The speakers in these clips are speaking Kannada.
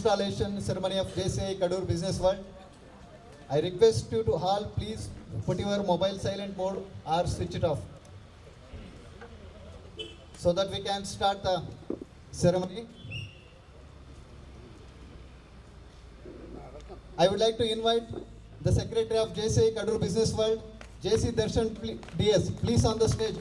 installation ceremony of JCI Kadur Business World. I request you to all please put your mobile silent mode or switch it off so that we can start the ceremony. I would like to invite the Secretary of JCI Kadur Business World, JC Darshan DS, please on the stage.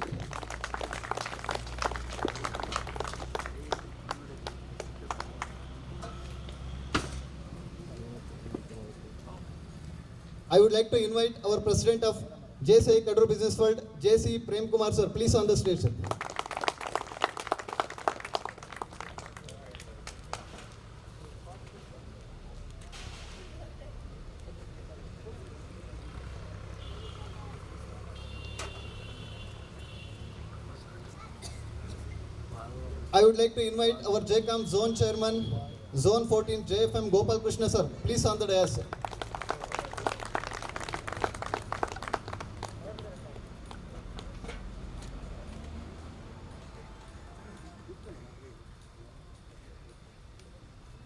I would like to invite our President of JCI Kadur Business World, JC Prem Kumar sir, please on the stage, sir. I would like to invite our JCOM Zone Chairman, Zone 14, JFM Gopal Krishna sir, please on the dais, sir.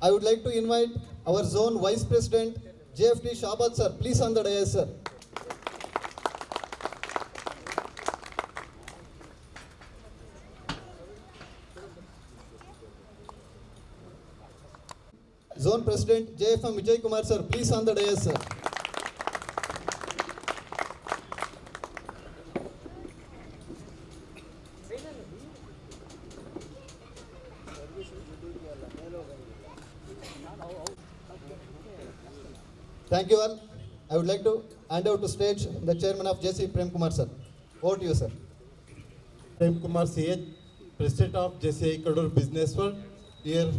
I would like to invite our Zone Vice President, JFD Shahbaz sir, please on the dais, sir. Zone President, JFM Vijay Kumar sir, please on the dais, sir. Thank you all. I would like to hand over to stage the Chairman of JC Prem Kumar sir. Over to you, sir. Prem Kumar CH, President of JCI Kadur Business World. Here,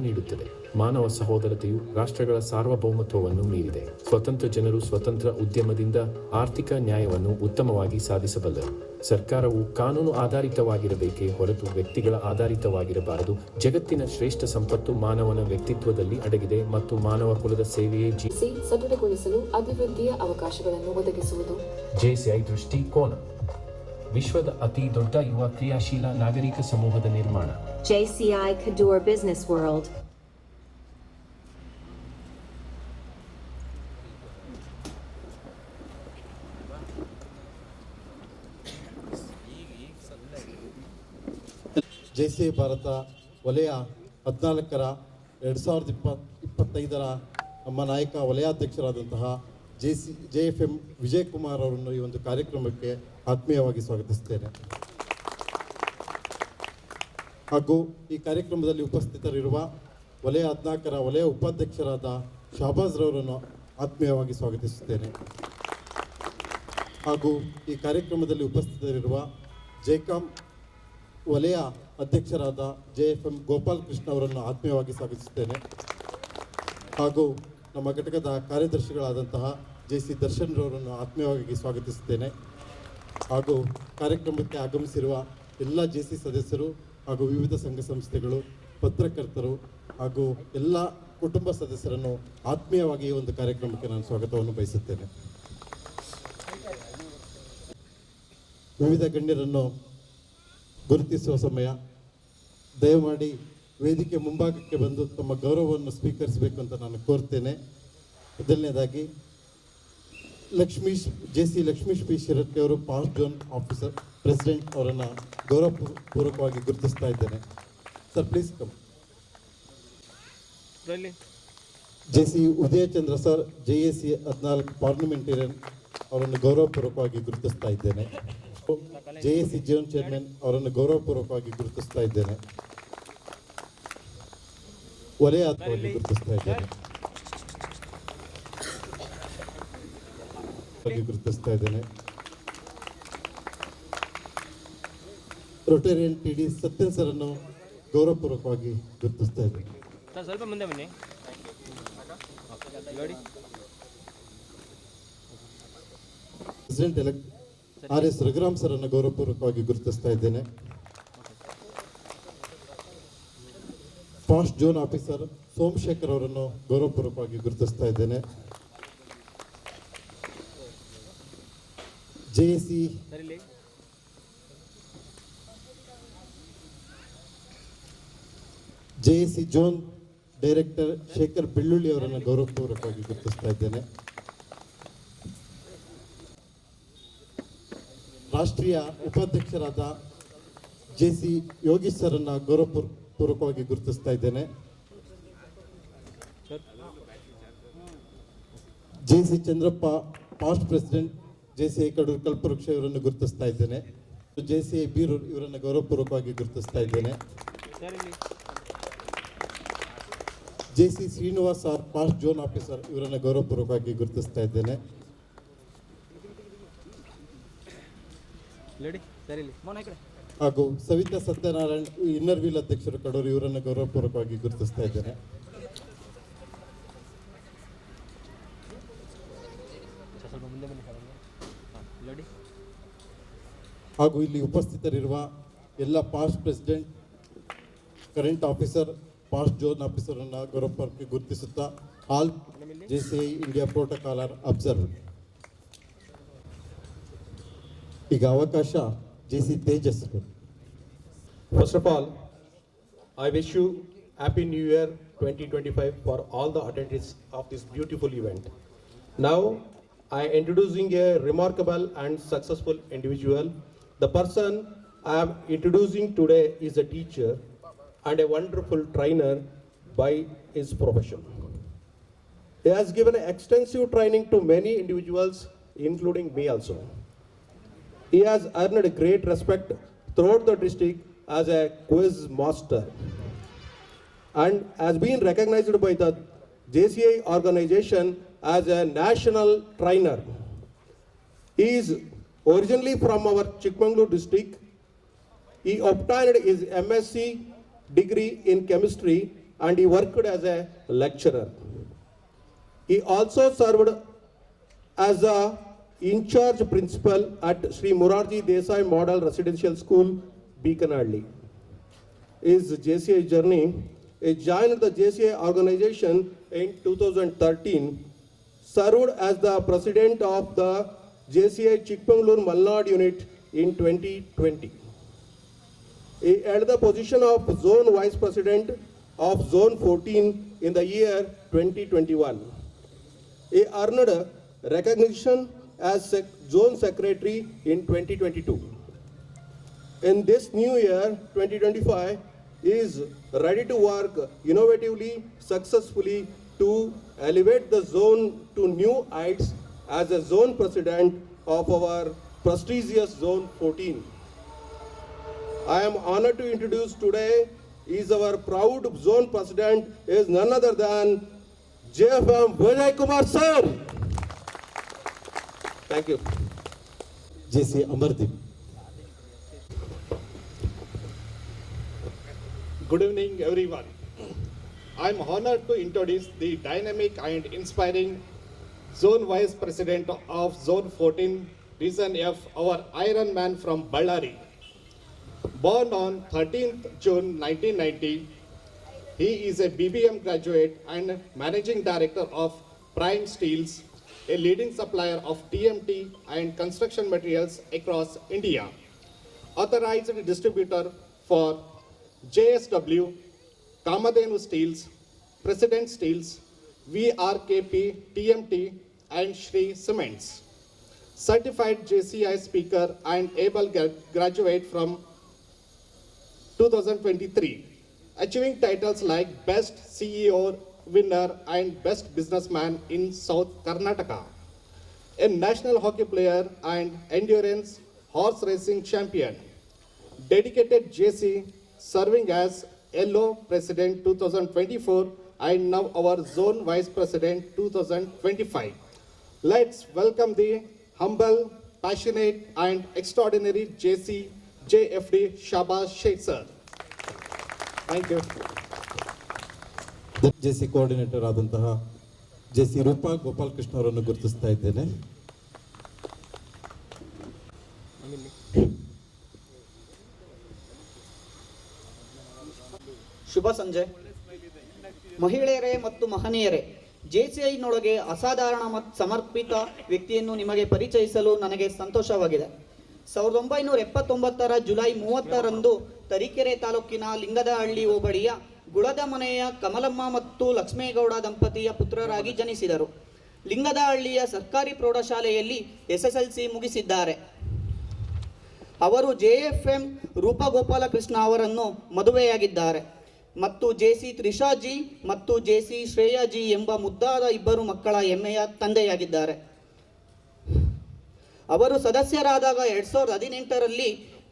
ನೀಡುತ್ತದೆ. ಮಾನವ ಸಹೋದರತೆಯು ರಾಷ್ಟ್ರಗಳ ಸಾರ್ವಭೌಮತ್ವವನ್ನು ಮೀರಿದೆ. ಸ್ವತಂತ್ರ ಜನರು ಸ್ವತಂತ್ರ ಉದ್ಯಮದಿಂದ ಆರ್ಥಿಕ ನ್ಯಾಯವನ್ನು ಉತ್ತಮವಾಗಿ ಸಾಧಿಸಬಲ್ಲರು. ಸರ್ಕಾರವು ಕಾನೂನು ಆಧಾರಿತವಾಗಿರಬೇಕೇ ಹೊರತು ವ್ಯಕ್ತಿಗಳ ಆಧಾರಿತವಾಗಿರಬಾರದು. ಜಗತ್ತಿನ ಶ್ರೇಷ್ಠ ಸಂಪತ್ತು ಮಾನವನ ವ್ಯಕ್ತಿತ್ವದಲ್ಲಿ ಅಡಗಿದೆ ಮತ್ತು ಮಾನವ ಕುಲದ ಸೇವೆಯೇ ಸದೃಢಗೊಳಿಸಲು ಅಭಿವೃದ್ಧಿಯ ಅವಕಾಶಗಳನ್ನು ಒದಗಿಸುವುದು. JCI ದೃಷ್ಟಿಕೋನ ವಿಶ್ವದ ಅತಿ ದೊಡ್ಡ ಯುವ ಕ್ರಿಯಾಶೀಲ ನಾಗರಿಕ ಸಮೂಹದ ನಿರ್ಮಾಣ. JCI Kadur Business World. JCI Bharat ವಲಯ 14ರ 2025ರ ನಮ್ಮ ನಾಯಕ ವಲಯಾಧ್ಯಕ್ಷರಾದಂತಹ JFM ವಿಜಯ್ ಕುಮಾರ್ ಅವರನ್ನು ಈ ಒಂದು ಕಾರ್ಯಕ್ರಮಕ್ಕೆ ಆತ್ಮೀಯವಾಗಿ ಸ್ವಾಗತಿಸುತ್ತೇನೆ. ಹಾಗೂ ಈ ಕಾರ್ಯಕ್ರಮದಲ್ಲಿ ಉಪಸ್ಥಿತರಿರುವ ವಲಯ 14ರ ವಲಯ ಉಪಾಧ್ಯಕ್ಷರಾದ ಶಹಬಾಜ್ ರವರನ್ನು ಆತ್ಮೀಯವಾಗಿ ಸ್ವಾಗತಿಸುತ್ತೇನೆ. ಹಾಗೂ ಈ ಕಾರ್ಯಕ್ರಮದಲ್ಲಿ ಉಪಸ್ಥಿತರಿರುವ JCOM ವಲಯ ಅಧ್ಯಕ್ಷರಾದ JFM ಗೋಪಾಲ್ ಕೃಷ್ಣ ಅವರನ್ನು ಆತ್ಮೀಯವಾಗಿ ಸ್ವಾಗತಿಸುತ್ತೇನೆ. ಹಾಗೂ ನಮ್ಮ ಘಟಕದ ಕಾರ್ಯದರ್ಶಿಗಳಾದಂತಹ JC ದರ್ಶನ್ ರವರನ್ನು ಆತ್ಮೀಯವಾಗಿ ಸ್ವಾಗತಿಸುತ್ತೇನೆ. ಹಾಗೂ ಕಾರ್ಯಕ್ರಮಕ್ಕೆ ಆಗಮಿಸಿರುವ ಎಲ್ಲ JC ಸದಸ್ಯರು ಹಾಗೂ ವಿವಿಧ ಸಂಘ ಸಂಸ್ಥೆಗಳು, ಪತ್ರಕರ್ತರು ಹಾಗೂ ಎಲ್ಲ ಕುಟುಂಬ ಸದಸ್ಯರನ್ನು ಆತ್ಮೀಯವಾಗಿ ಈ ಒಂದು ಕಾರ್ಯಕ್ರಮಕ್ಕೆ ನಾನು ಸ್ವಾಗತವನ್ನು ಬಯಸುತ್ತೇನೆ. ವಿವಿಧ ಗಣ್ಯರನ್ನು ಗುರುತಿಸುವ ಸಮಯ. ದಯಮಾಡಿ ವೇದಿಕೆ ಮುಂಭಾಗಕ್ಕೆ ಬಂದು ತಮ್ಮ ಗೌರವವನ್ನು ಸ್ವೀಕರಿಸಬೇಕು ಅಂತ ನಾನು ಕೋರ್ತೇನೆ. ಮೊದಲನೇದಾಗಿ JC ಲಕ್ಷ್ಮೀಶ್ ಪಿ ಶಿರಟ್ಟಿ ಅವರು ಪಾಸ್ಟ್ ಝೋನ್ ಆಫೀಸರ್ ಪ್ರೆಸಿಡೆಂಟ್ ಅವರನ್ನು ಗೌರವಪೂರ್ವಕವಾಗಿ ಗುರುತಿಸ್ತಾ ಇದ್ದೇನೆ. Sir please come. JC Udayachandra sir JAC 14 parliamentarian ಅವರನ್ನು ಗೌರವಪೂರ್ವಕವಾಗಿ ಗುರುತಿಸ್ತಾ ಇದ್ದೇನೆ. JAC ಜೋನ್ ಚೇರ್ಮನ್ ಅವರನ್ನು ಗೌರವಪೂರ್ವಕವಾಗಿ ಗುರುತಿಸ್ತಾ ಇದ್ದೇನೆ. ವಲಯ ಅಧ್ಯಕ್ಷರಾಗಿ ಗುರುತಿಸ್ತಾ ಇದ್ದೇನೆ. ರೊಟೇರಿಯನ್ TD ಸತ್ಯನ್ ಸರನ್ನು ಗೌರವಪೂರ್ವಕವಾಗಿ ಗುರುತಿಸ್ತಾ ಇದ್ದೇನೆ. ಸ್ವಲ್ಪ ಮುಂದೆ ಬನ್ನಿ ನೋಡಿ. ಪ್ರೆಸಿಡೆಂಟ್ ಎಲೆಕ್ಟ್ RS ರಘುರಾಮ್ ಸರನ್ನು ಗೌರವಪೂರ್ವಕವಾಗಿ ಗುರುತಿಸ್ತಾ ಇದ್ದೇನೆ. ಫಾಸ್ಟ್ ಜೋನ್ ಆಫೀಸರ್ ಸೋಮಶೇಖರ್ ಅವರನ್ನು ಗೌರವಪೂರ್ವಕವಾಗಿ ಗುರುತಿಸ್ತಾ ಇದ್ದೇನೆ. JAC ಜೋನ್ ಡೈರೆಕ್ಟರ್ ಶೇಖರ್ ಬೆಳ್ಳುಳ್ಳಿ ಅವರನ್ನು ಗೌರವಪೂರ್ವಕವಾಗಿ ಗುರುತಿಸ್ತಾ ಇದ್ದೇನೆ. ರಾಷ್ಟ್ರೀಯ ಉಪಾಧ್ಯಕ್ಷರಾದ JC ಯೋಗೀಶ್ ಸರನ್ನು ಗೌರವಪೂರ್ವಕವಾಗಿ ಗುರುತಿಸ್ತಾ ಇದ್ದೇನೆ. JC Chandrappa past president JCI Kadur ಕಲ್ಪವೃಕ್ಷ ಇವರನ್ನು ಗುರುತಿಸ್ತಾ ಇದ್ದೇನೆ. JCI ಬೀರೂರು ಇವರನ್ನು ಗೌರವಪೂರ್ವಕವಾಗಿ ಗುರುತಿಸ್ತಾ ಇದ್ದೇನೆ. JC Srinivas R past zone officer ಇವರನ್ನು ಗೌರವಪೂರ್ವಕವಾಗಿ ಗುರುತಿಸ್ತಾ ಇದ್ದೇನೆ. ಹಾಗೂ ಸವಿತಾ ಸತ್ಯನಾರಾಯಣ್ ಇನ್ನರ್ ವೀಲ್ ಅಧ್ಯಕ್ಷರು ಕಡೂರು ಇವರನ್ನು ಗೌರವಪೂರ್ವಕವಾಗಿ ಗುರುತಿಸ್ತಾ ಇದ್ದೇನೆ. ಹಾಗೂ ಇಲ್ಲಿ ಉಪಸ್ಥಿತರಿರುವ ಎಲ್ಲ past president, current officer, past zone officer ಅನ್ನು ಗೌರವಪೂರ್ವಕವಾಗಿ ಗುರುತಿಸುತ್ತಾ all JCI India protocol are observe. ಈಗ ಅವಕಾಶ JC Tejas. First of all, I wish you Happy New Year 2025 for all the attendees of this beautiful event. Now, I am introducing a remarkable and successful individual. The person I am introducing today is a teacher and a wonderful trainer by his profession. He has given extensive training to many individuals, including me also. He has earned great respect throughout the district as a quiz master and has been recognized by the JCI organization as a national trainer. He is originally from our Chikmagalur district. He obtained his MSc degree in chemistry and he worked as a lecturer. He also served as a in-charge principal at Sri Morarji Desai Model Residential School, Beaconhalli. His JCI journey, he joined the JCI organization in 2013, served as the president of the JCI Chikmagalur Malnad unit in 2020. He held the position of Zone Vice President of Zone 14 in the year 2021. He earned recognition as Zone Secretary in 2022. In this new year, 2025, he is ready to work innovatively, successfully to elevate the zone to new heights as a zone president of our prestigious Zone 14. I am honored to introduce today is our proud zone president is none other than JFM Vijay Kumar sir. Thank you. JC Amardeep. Good evening, everyone. I am honored to introduce the dynamic and inspiring Zone Vice President of Zone 14, Region F, our Iron Man from Ballari. Born on 13th June 1990, he is a BBM graduate and Managing Director of Prime Steels, a leading supplier of TMT and construction materials across India. Authorized distributor for JSW, Kamadhenu Steels, President Steels, VRKP, TMT and Shri Cements. Certified JCI speaker and able graduate from 2023, achieving titles like Best CEO winner and best businessman in South Karnataka, a national hockey player and endurance horse racing champion, dedicated JC, serving as LO President 2024 and now our Zone Vice President 2025. Let's welcome the humble, passionate and extraordinary JFD Shahbaz Sheikh sir. Thank you. JC coordinator ಆದಂತಹ JC ರೂಪಾ ಗೋಪಾಲಕೃಷ್ಣ ಅವರನ್ನು ಗುರುತಿಸ್ತಾ ಇದ್ದೇನೆ. ಶುಭ ಸಂಜೆ. ಮಹಿಳೆಯರೇ ಮತ್ತು ಮಹನೀಯರೇ, JCIನೊಳಗೆ ಅಸಾಧಾರಣ ಮತ್ತು ಸಮರ್ಪಿತ ವ್ಯಕ್ತಿಯನ್ನು ನಿಮಗೆ ಪರಿಚಯಿಸಲು ನನಗೆ ಸಂತೋಷವಾಗಿದೆ. 1979 ಜುಲೈ 30ರಂದು ತರೀಕೆರೆ ತಾಲೂಕಿನ ಲಿಂಗದಹಳ್ಳಿ ಹೋಬಳಿಯ ಗುಳದ ಮನೆಯ ಕಮಲಮ್ಮ ಮತ್ತು ಲಕ್ಷ್ಮೇಗೌಡ ದಂಪತಿಯ ಪುತ್ರರಾಗಿ ಜನಿಸಿದರು. ಲಿಂಗದಹಳ್ಳಿಯ ಸರ್ಕಾರಿ ಪ್ರೌಢಶಾಲೆಯಲ್ಲಿ SSLC ಮುಗಿಸಿದ್ದಾರೆ. ಅವರು JFM ರೂಪಾ ಗೋಪಾಲಕೃಷ್ಣ ಅವರನ್ನು ಮದುವೆಯಾಗಿದ್ದಾರೆ ಮತ್ತು JC ತ್ರಿಷಾಜಿ ಮತ್ತು JC ಶ್ರೇಯಾಜಿ ಎಂಬ ಮುದ್ದಾದ ಇಬ್ಬರು ಮಕ್ಕಳ ಹೆಮ್ಮೆಯ ತಂದೆಯಾಗಿದ್ದಾರೆ. ಅವರು ಸದಸ್ಯರಾದಾಗ 2018ರಲ್ಲಿ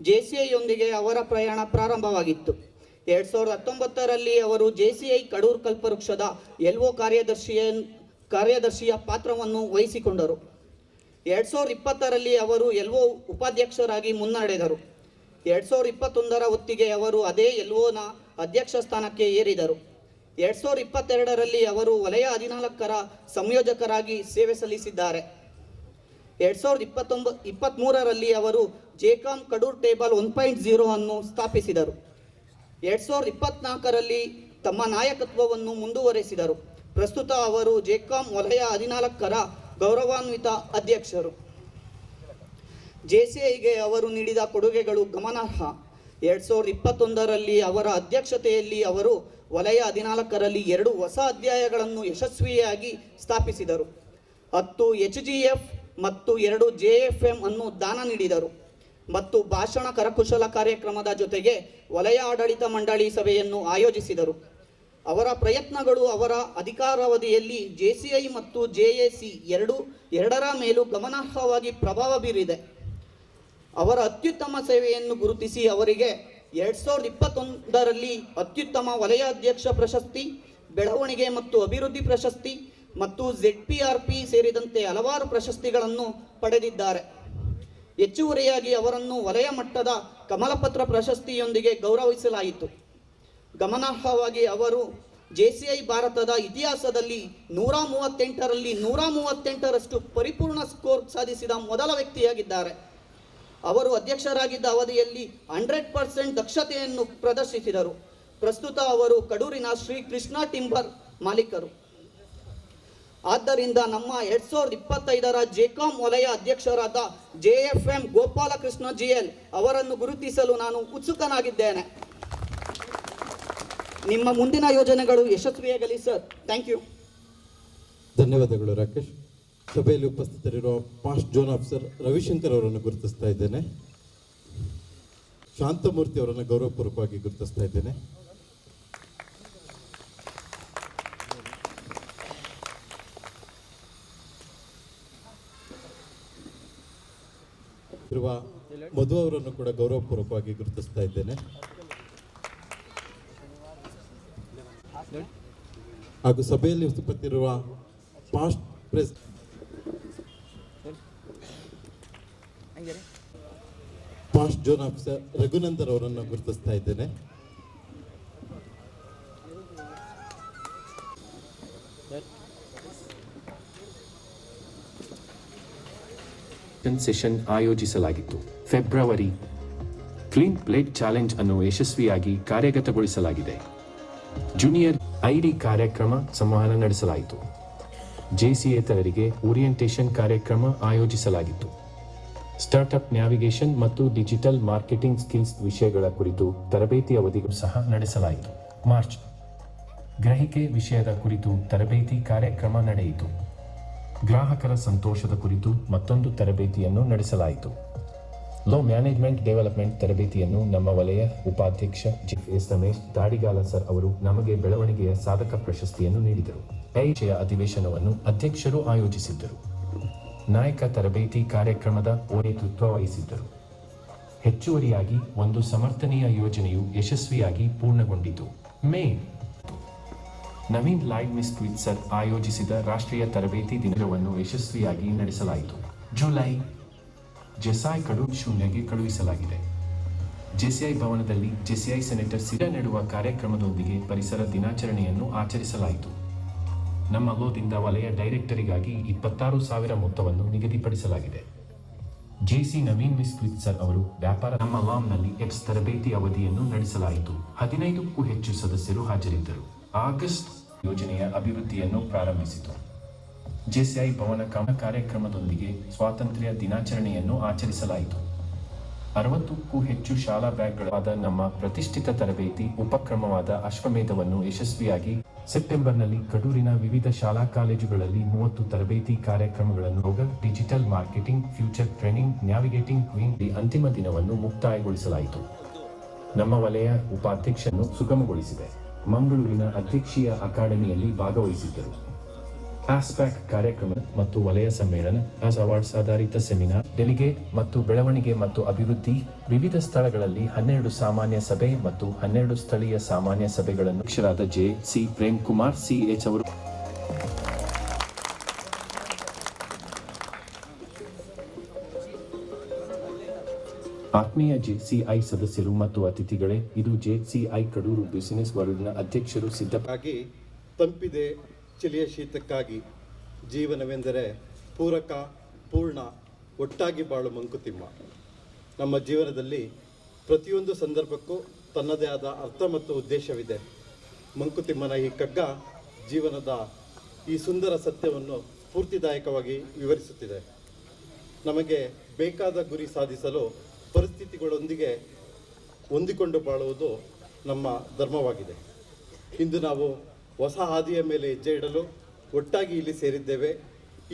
JCIಯೊಂದಿಗೆ ಅವರ ಪ್ರಯಾಣ ಪ್ರಾರಂಭವಾಗಿತ್ತು. 2019ರಲ್ಲಿ ಅವರು JCI ಕಡೂರು ಕಲ್ಪವೃಕ್ಷದ LO ಕಾರ್ಯದರ್ಶಿಯ ಪಾತ್ರವನ್ನು ವಹಿಸಿಕೊಂಡರು. 2020ರಲ್ಲಿ ಅವರು LO ಉಪಾಧ್ಯಕ್ಷರಾಗಿ ಮುನ್ನಡೆದರು. 2021ರ ಹೊತ್ತಿಗೆ ಅವರು ಅದೇ LOನ ಅಧ್ಯಕ್ಷ ಸ್ಥಾನಕ್ಕೆ ಏರಿದರು. 2022ರಲ್ಲಿ ಅವರು ವಲಯ 14ರ ಸಂಯೋಜಕರಾಗಿ ಸೇವೆ ಸಲ್ಲಿಸಿದ್ದಾರೆ. 2023ರಲ್ಲಿ ಅವರು JCOM ಕಡೂರು ಟೇಬಲ್ 1.0 ಅನ್ನು ಸ್ಥಾಪಿಸಿದರು. 2024ರಲ್ಲಿ ತಮ್ಮ ನಾಯಕತ್ವವನ್ನು ಮುಂದುವರೆಸಿದರು. ಪ್ರಸ್ತುತ ಅವರು JCOM ವಲಯ 14ರ ಗೌರವಾನ್ವಿತ ಅಧ್ಯಕ್ಷರು. JCIಗೆ ಅವರು ನೀಡಿದ ಕೊಡುಗೆಗಳು ಗಮನಾರ್ಹ. 2021ರಲ್ಲಿ ಅವರ ಅಧ್ಯಕ್ಷತೆಯಲ್ಲಿ ಅವರು ವಲಯ 14ರಲ್ಲಿ 2 ಹೊಸ ಅಧ್ಯಾಯಗಳನ್ನು ಯಶಸ್ವಿಯಾಗಿ ಸ್ಥಾಪಿಸಿದರು. 10 HGF ಮತ್ತು 2 JFM ಅನ್ನು ದಾನ ನೀಡಿದರು ಮತ್ತು ಭಾಷಣ ಕರಕುಶಲ ಕಾರ್ಯಕ್ರಮದ ಜೊತೆಗೆ ವಲಯ ಆಡಳಿತ ಮಂಡಳಿ ಸಭೆಯನ್ನು ಆಯೋಜಿಸಿದರು. ಅವರ ಪ್ರಯತ್ನಗಳು ಅವರ ಅಧಿಕಾರಾವಧಿಯಲ್ಲಿ JCI ಮತ್ತು JAC ಎರಡರ ಮೇಲೂ ಗಮನಾರ್ಹವಾಗಿ ಪ್ರಭಾವ ಬೀರಿದೆ. ಅವರ ಅತ್ಯುತ್ತಮ ಸೇವೆಯನ್ನು ಗುರುತಿಸಿ ಅವರಿಗೆ 2021ರಲ್ಲಿ ಅತ್ಯುತ್ತಮ ವಲಯ ಅಧ್ಯಕ್ಷ ಪ್ರಶಸ್ತಿ, ಬೆಳವಣಿಗೆ ಮತ್ತು ಅಭಿವೃದ್ಧಿ ಪ್ರಶಸ್ತಿ ಮತ್ತು ZPRP ಸೇರಿದಂತೆ ಹಲವಾರು ಪ್ರಶಸ್ತಿಗಳನ್ನು ಪಡೆದಿದ್ದಾರೆ. ಹೆಚ್ಚುವರಿಯಾಗಿ ಅವರನ್ನು ವಲಯ ಮಟ್ಟದ ಕಮಲಪತ್ರ ಪ್ರಶಸ್ತಿಯೊಂದಿಗೆ ಗೌರವಿಸಲಾಯಿತು. ಗಮನಾರ್ಹವಾಗಿ ಅವರು JCI ಭಾರತದ ಇತಿಹಾಸದಲ್ಲಿ 138ರಲ್ಲಿ 138ರಷ್ಟು ಪರಿಪೂರ್ಣ ಸ್ಕೋರ್ ಸಾಧಿಸಿದ ಮೊದಲ ವ್ಯಕ್ತಿಯಾಗಿದ್ದಾರೆ. ಅವರು ಅಧ್ಯಕ್ಷರಾಗಿದ್ದ ಅವಧಿಯಲ್ಲಿ 100% ದಕ್ಷತೆಯನ್ನು ಪ್ರದರ್ಶಿಸಿದರು. ಪ್ರಸ್ತುತ ಅವರು ಕಡೂರಿನ ಶ್ರೀ ಕೃಷ್ಣ ಟಿಂಬರ್ ಮಾಲೀಕರು. ಆದ್ದರಿಂದ ನಮ್ಮ 2025ರ JCOM ವಲಯ ಅಧ್ಯಕ್ಷರಾದ JFM ಗೋಪಾಲಕೃಷ್ಣ GL ಅವರನ್ನು ಗುರುತಿಸಲು ನಾನು ಉತ್ಸುಕನಾಗಿದ್ದೇನೆ. ನಿಮ್ಮ ಮುಂದಿನ ಯೋಜನೆಗಳು ಯಶಸ್ವಿಯಾಗಲಿ ಸರ್. Thank you. ಧನ್ಯವಾದಗಳು ರಾಕೇಶ್. ಸಭೆಯಲ್ಲಿ ಉಪಸ್ಥಿತರಿರುವ ಪಾಸ್ಟ್ ಝೋನ್ ಆಫೀಸರ್ ರವಿಶಂಕರ್ ಅವರನ್ನು ಗುರುತಿಸ್ತಾ ಇದ್ದೇನೆ. ಶಾಂತಮೂರ್ತಿ ಅವರನ್ನು ಗೌರವಪೂರ್ವಕವಾಗಿ ಗುರುತಿಸ್ತಾ ಇದ್ದೇನೆ. ಇರುವ ಮಧು ಅವರನ್ನು ಕೂಡ ಗೌರವಪೂರ್ವಕವಾಗಿ ಗುರುತಿಸ್ತಾ ಇದ್ದೇನೆ. ಹಾಗೂ ಸಭೆಯಲ್ಲಿ ಉಪಸ್ಥಿತರಿರುವ ಪಾಸ್ಟ್ ಝೋನ್ ಆಫೀಸರ್ ರಘುನಂದನ್ ಅವರನ್ನು ಗುರುತಿಸ್ತಾ ಇದ್ದೇನೆ. ಸೆಷನ್ ಆಯೋಜಿಸಲಾಗಿತ್ತು. ಫೆಬ್ರವರಿ ಕ್ಲೀನ್ ಪ್ಲೇಟ್ ಚಾಲೆಂಜ್ ಅನ್ನು ಯಶಸ್ವಿಯಾಗಿ ಕಾರ್ಯಗತಗೊಳಿಸಲಾಗಿದೆ. ಜೂನಿಯರ್ ID ಕಾರ್ಯಕ್ರಮ ಸಂವಹನ ನಡೆಸಲಾಯಿತು. JCAತರರಿಗೆ ಓರಿಯೆಂಟೇಷನ್ ಕಾರ್ಯಕ್ರಮ ಆಯೋಜಿಸಲಾಗಿತ್ತು. ಸ್ಟಾರ್ಟ್ಅಪ್ ನ್ಯಾವಿಗೇಷನ್ ಮತ್ತು ಡಿಜಿಟಲ್ ಮಾರ್ಕೆಟಿಂಗ್ ಸ್ಕಿಲ್ಸ್ ವಿಷಯಗಳ ಕುರಿತು ತರಬೇತಿ ಅವಧಿಗಳು ಸಹ ನಡೆಸಲಾಯಿತು. ಮಾರ್ಚ್ ಗ್ರಹಿಕೆ ವಿಷಯದ ಕುರಿತು ತರಬೇತಿ ಕಾರ್ಯಕ್ರಮ ನಡೆಯಿತು. ಗ್ರಾಹಕರ ಸಂತೋಷದ ಕುರಿತು ಮತ್ತೊಂದು ತರಬೇತಿಯನ್ನು ನಡೆಸಲಾಯಿತು. ಲೋ ಮ್ಯಾನೇಜ್ಮೆಂಟ್ ಡೆವಲಪ್ಮೆಂಟ್ ತರಬೇತಿಯನ್ನು ನಮ್ಮ ವಲಯ ಉಪಾಧ್ಯಕ್ಷ ಎಸ್ ರಮೇಶ್ ದಾಡಿಗಾಲ ಸರ್ ಅವರು ನಮಗೆ ಬೆಳವಣಿಗೆಯ ಸಾಧಕ ಪ್ರಶಸ್ತಿಯನ್ನು ನೀಡಿದರು. ವಿಷಯ ಅಧಿವೇಶನವನ್ನು ಅಧ್ಯಕ್ಷರು ಆಯೋಜಿಸಿದ್ದರು. ನಾಯಕ ತರಬೇತಿ ಕಾರ್ಯಕ್ರಮದ ನೇತೃತ್ವ ವಹಿಸಿದ್ದರು. ಹೆಚ್ಚುವರಿಯಾಗಿ ಒಂದು ಸಮರ್ಥನೀಯ ಯೋಜನೆಯು ಯಶಸ್ವಿಯಾಗಿ ಪೂರ್ಣಗೊಂಡಿತು. ಮೇ ನವೀನ್ ಲೈವ್ ಮಿಸ್ ಟ್ವೀಟ್ ಸರ್ ಆಯೋಜಿಸಿದ ರಾಷ್ಟ್ರೀಯ ತರಬೇತಿ ದಿನವನ್ನು ಯಶಸ್ವಿಯಾಗಿ ನಡೆಸಲಾಯಿತು. ಜುಲೈ ಜೆಸಾಯ್ ಕಡು ಶೂನ್ಯಗೆ ಕಳುಹಿಸಲಾಗಿದೆ. ಜೆಸಿಐ ಭವನದಲ್ಲಿ ಜೆಸಿಐ ಸೆನೆಟರ್ ಸಿಡ ನೆಡುವ ಕಾರ್ಯಕ್ರಮದೊಂದಿಗೆ ಪರಿಸರ ದಿನಾಚರಣೆಯನ್ನು ಆಚರಿಸಲಾಯಿತು. ನಮ್ಮ ಲೋದಿಂದ ವಲಯ ಡೈರೆಕ್ಟರಿಗಾಗಿ 26,000 ಮೊತ್ತವನ್ನು ನಿಗದಿಪಡಿಸಲಾಗಿದೆ. ಜೆಸಿ ನವೀನ್ ಮಿಸ್ ಟ್ವೀಟ್ ಸರ್ ಅವರು ವ್ಯಾಪಾರ ನಮ್ಮ ಲಾಂನಲ್ಲಿ ಎಕ್ಸ್ ತರಬೇತಿ ಅವಧಿಯನ್ನು ನಡೆಸಲಾಯಿತು. 15ಕ್ಕೂ ಹೆಚ್ಚು ಸದಸ್ಯರು ಹಾಜರಿದ್ದರು. ಆಗಸ್ಟ್ ಯೋಜನೆಯ ಅಭಿವೃದ್ಧಿಯನ್ನು ಪ್ರಾರಂಭಿಸಿತು. ಜೆಸಿಐ ಭವನ ಕಾರ್ಯಕ್ರಮದೊಂದಿಗೆ ಸ್ವಾತಂತ್ರ್ಯ ದಿನಾಚರಣೆಯನ್ನು ಆಚರಿಸಲಾಯಿತು. 60ಕ್ಕೂ ಹೆಚ್ಚು ಶಾಲಾ ಬ್ಯಾಗ್ಗಳಾದ ನಮ್ಮ ಪ್ರತಿಷ್ಠಿತ ತರಬೇತಿ ಉಪಕ್ರಮವಾದ ಅಶ್ವಮೇಧವನ್ನು ಯಶಸ್ವಿಯಾಗಿ ಸೆಪ್ಟೆಂಬರ್ನಲ್ಲಿ ಕಡೂರಿನ ವಿವಿಧ ಶಾಲಾ ಕಾಲೇಜುಗಳಲ್ಲಿ 30 ತರಬೇತಿ ಕಾರ್ಯಕ್ರಮಗಳನ್ನು digital marketing, future training, ನ್ಯಾವಿಗೇಟಿಂಗ್ queen ಅಂತಿಮ ದಿನವನ್ನು ಮುಕ್ತಾಯಗೊಳಿಸಲಾಯಿತು. ನಮ್ಮ ವಲಯ ಉಪಾಧ್ಯಕ್ಷನ್ನು ಸುಗಮಗೊಳಿಸಿದೆ. ಮಂಗಳೂರಿನ ಅಧ್ಯಕ್ಷೀಯ ಅಕಾಡೆಮಿಯಲ್ಲಿ ಭಾಗವಹಿಸಿದ್ದರು. ಆಸ್ಪ್ಯಾಕ್ ಕಾರ್ಯಕ್ರಮ ಮತ್ತು ವಲಯ ಸಮ್ಮೇಳನ, ಅವಾರ್ಡ್ಸ್ ಆಧಾರಿತ ಸೆಮಿನಾರ್, ಡೆಲಿಗೇಟ್ ಮತ್ತು ಬೆಳವಣಿಗೆ ಮತ್ತು ಅಭಿವೃದ್ಧಿ, ವಿವಿಧ ಸ್ಥಳಗಳಲ್ಲಿ 12 ಸಾಮಾನ್ಯ ಸಭೆ ಮತ್ತು 12 ಸ್ಥಳೀಯ ಸಾಮಾನ್ಯ ಸಭೆಗಳನ್ನು ಅಧ್ಯಕ್ಷರಾದ ಜೆ.ಸಿ. ಪ್ರೇಮ್ ಕುಮಾರ್ ಸಿ.ಎಚ್. ಅವರು ಆತ್ಮೀಯ ಜೆಸಿಐ ಸದಸ್ಯರು ಮತ್ತು ಅತಿಥಿಗಳೇ, ಇದು ಜೆಸಿಐ ಕಡೂರು ಬಿಸಿನೆಸ್ ವರ್ಲ್ಡ್ನ ಅಧ್ಯಕ್ಷರು ಸಿದ್ಧವಾಗಿ ತಂಪಿದೆ ಚಳಿಯ ಶೀತಕ್ಕಾಗಿ ಜೀವನವೆಂದರೆ ಪೂರಕ, ಪೂರ್ಣ, ಒಟ್ಟಾಗಿ ಬಾಳು ಮಂಕುತಿಮ್ಮ. ನಮ್ಮ ಜೀವನದಲ್ಲಿ ಪ್ರತಿಯೊಂದು ಸಂದರ್ಭಕ್ಕೂ ತನ್ನದೇ ಆದ ಅರ್ಥ ಮತ್ತು ಉದ್ದೇಶವಿದೆ. ಮಂಕುತಿಮ್ಮನ ಈ ಕಗ್ಗ ಜೀವನದ ಈ ಸುಂದರ ಸತ್ಯವನ್ನು ಸ್ಫೂರ್ತಿದಾಯಕವಾಗಿ ವಿವರಿಸುತ್ತಿದೆ. ನಮಗೆ ಬೇಕಾದ ಗುರಿ ಸಾಧಿಸಲು ಪರಿಸ್ಥಿತಿಗಳೊಂದಿಗೆ ಹೊಂದಿಕೊಂಡು ಬಾಳುವುದು ನಮ್ಮ ಧರ್ಮವಾಗಿದೆ. ಇಂದು ನಾವು ಹೊಸ ಹಾದಿಯ ಮೇಲೆ ಹೆಜ್ಜೆ ಇಡಲು ಒಟ್ಟಾಗಿ ಇಲ್ಲಿ ಸೇರಿದ್ದೇವೆ.